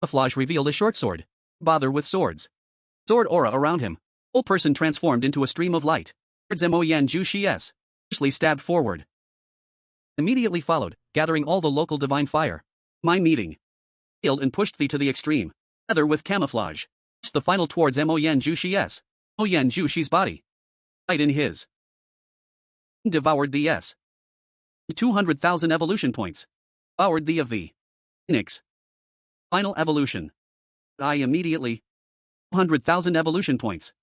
Camouflage revealed a short sword. Bother with swords. Sword aura around him. Whole person transformed into a stream of light. Towards Mo Yan Jushi's. Fiercely stabbed forward. Immediately followed, gathering all the local divine fire. My meeting. Healed and pushed thee to the extreme. Together with camouflage. Pushed the final towards Mo Yan Jushi's. Mo Yan Jushi's body. Light in his. Devoured the S. 200,000 evolution points. Devoured the of the Phoenix. Final evolution. I immediately. 200,000 evolution points.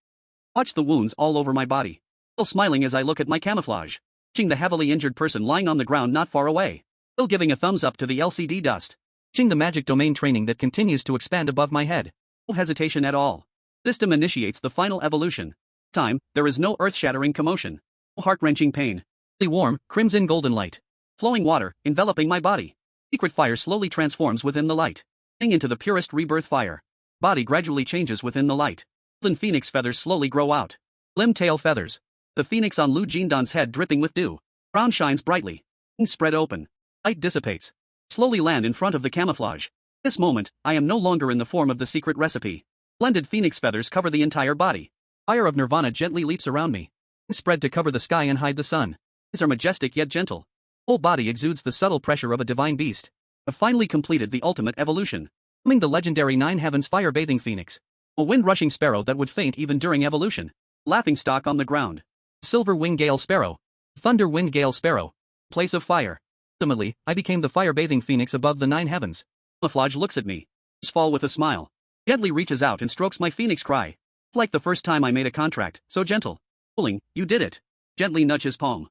Watch the wounds all over my body. Still smiling as I look at my camouflage. Watching the heavily injured person lying on the ground not far away. Still giving a thumbs up to the LCD dust. Watching the magic domain training that continues to expand above my head. No hesitation at all. System initiates the final evolution. Time, there is no earth-shattering commotion. No heart-wrenching pain. Only warm, crimson golden light. Flowing water, enveloping my body. Secret fire slowly transforms within the light. Into the purest rebirth fire. Body gradually changes within the light. Golden phoenix feathers slowly grow out. Limb tail feathers. The phoenix on Lu Jindan's head dripping with dew. Crown shines brightly. Wings spread open. Light dissipates. Slowly land in front of the camouflage. This moment, I am no longer in the form of the secret recipe. Blended phoenix feathers cover the entire body. Fire of nirvana gently leaps around me. Wings spread to cover the sky and hide the sun. These are majestic yet gentle. Whole body exudes the subtle pressure of a divine beast. Have finally completed the ultimate evolution. Becoming the legendary Nine Heavens fire-bathing phoenix. A wind-rushing sparrow that would faint even during evolution. Laughing stock on the ground. Silver wing gale sparrow. Thunder wind gale sparrow. Place of fire. Ultimately, I became the fire-bathing phoenix above the 9 heavens. Camouflage looks at me. Fall with a smile. Gently reaches out and strokes my phoenix cry. It's like the first time I made a contract, so gentle. Pulling, you did it. Gently nudge his palm.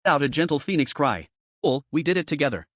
Out a gentle phoenix cry. Pull, we did it together.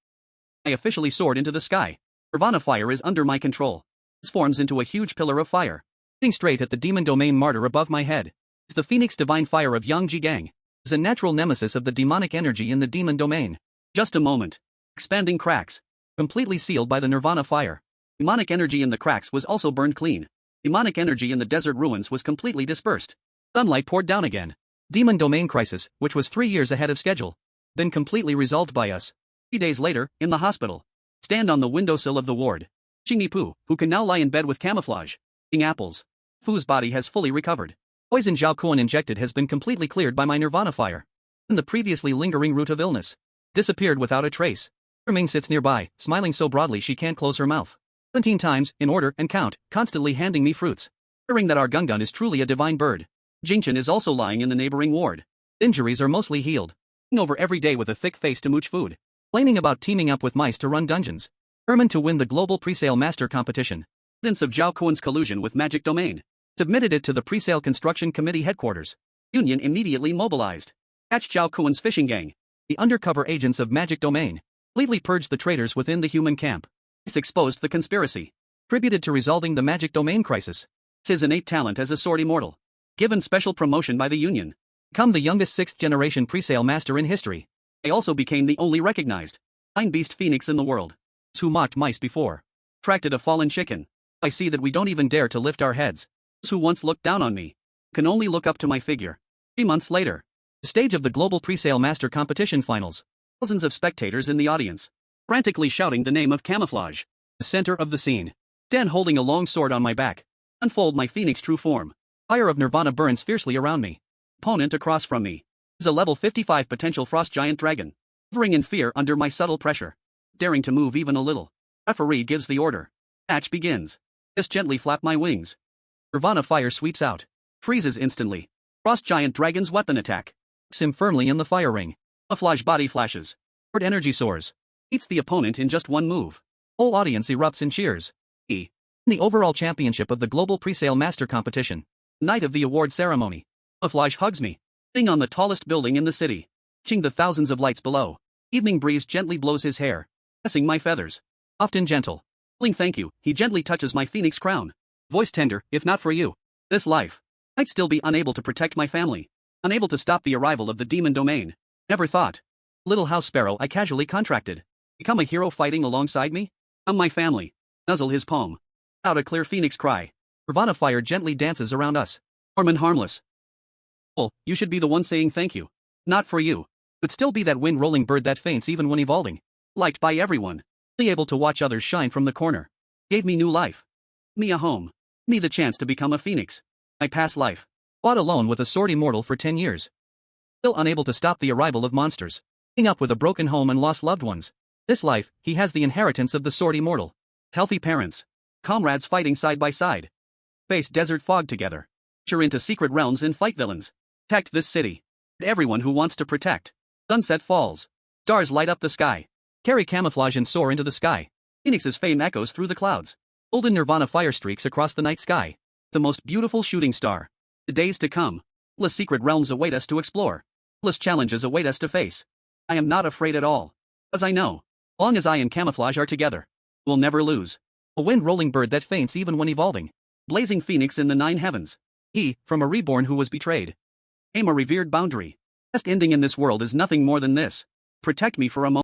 I officially soared into the sky. Nirvana fire is under my control. This forms into a huge pillar of fire. Sitting straight at the demon domain martyr above my head. Is the phoenix divine fire of Yang Jigang. Is a natural nemesis of the demonic energy in the demon domain. Just a moment. Expanding cracks. Completely sealed by the nirvana fire. Demonic energy in the cracks was also burned clean. Demonic energy in the desert ruins was completely dispersed. Sunlight poured down again. Demon domain crisis, which was 3 years ahead of schedule. Then completely resolved by us. 3 days later, in the hospital. Stand on the windowsill of the ward. Xingni Pu, who can now lie in bed with camouflage. Eating apples. Fu's body has fully recovered. Poison Zhao Kuan injected has been completely cleared by my nirvana fire. And the previously lingering root of illness. Disappeared without a trace. Ming sits nearby, smiling so broadly she can't close her mouth. 17 times, in order and count, constantly handing me fruits. Hearing that our Gungun is truly a divine bird. Jinchen is also lying in the neighboring ward. Injuries are mostly healed. Over every day with a thick face to mooch food. Complaining about teaming up with mice to run dungeons. Determined to win the global presale master competition. Evidence of Zhao Kuan's collusion with Magic Domain. Submitted it to the presale construction committee headquarters. Union immediately mobilized. Catch Zhao Kuan's fishing gang. The undercover agents of Magic Domain. Completely purged the traitors within the human camp. This exposed the conspiracy. Attributed to resolving the magic domain crisis. His innate talent as a sword immortal. Given special promotion by the Union. Become the youngest 6th-generation presale master in history. I also became the only recognized Nine Beast Phoenix in the world. Who mocked mice before. Attracted a fallen chicken. I see that we don't even dare to lift our heads. Those who once looked down on me can only look up to my figure. 3 months later. The stage of the Global Presale Master Competition Finals. Thousands of spectators in the audience. Frantically shouting the name of Camouflage. The center of the scene. Dan holding a long sword on my back. Unfold my phoenix true form. Fire of Nirvana burns fiercely around me. Opponent across from me is a level 55 potential frost giant dragon. Hovering in fear under my subtle pressure. Daring to move even a little. Referee gives the order. Match begins. Just gently flap my wings. Nirvana fire sweeps out. Freezes instantly. Frost giant dragon's weapon attack. Hooks him firmly in the fire ring. Camouflage body flashes. Sword energy soars. Beats the opponent in just one move. Whole audience erupts in cheers. In the overall championship of the Global Presale Master Competition. Night of the award ceremony. Camouflage hugs me. Sitting on the tallest building in the city. Watching the thousands of lights below. Evening breeze gently blows his hair. Caressing my feathers. Often gentle. Feeling thank you, he gently touches my phoenix crown. Voice tender, if not for you. This life. I'd still be unable to protect my family. Unable to stop the arrival of the demon domain. Never thought. Little house sparrow I casually contracted. Become a hero fighting alongside me? I'm my family. Nuzzle his palm. Out a clear phoenix cry. Nirvana fire gently dances around us. Warm and harmless. Well, you should be the one saying thank you. Not for you. But still be that wind-rolling bird that faints even when evolving. Liked by everyone. Able to watch others shine from the corner. Gave me new life. Me a home. Me the chance to become a phoenix. My past life. Fought alone with a sword immortal for 10 years. Still unable to stop the arrival of monsters. Ending up with a broken home and lost loved ones. This life, he has the inheritance of the sword immortal. Healthy parents. Comrades fighting side by side. Face desert fog together. Venture into secret realms and fight villains. Protect this city. Everyone who wants to protect. Sunset falls. Stars light up the sky. Carry camouflage and soar into the sky. Phoenix's fame echoes through the clouds. Golden Nirvana fire streaks across the night sky. The most beautiful shooting star. The days to come. Endless secret realms await us to explore. Endless challenges await us to face. I am not afraid at all. As I know. Long as I and Camouflage are together. We'll never lose. A wind-rolling bird that faints even when evolving. Blazing phoenix in the 9 heavens. He, from a reborn who was betrayed. Aim a revered boundary. Best ending in this world is nothing more than this. Protect me for a moment.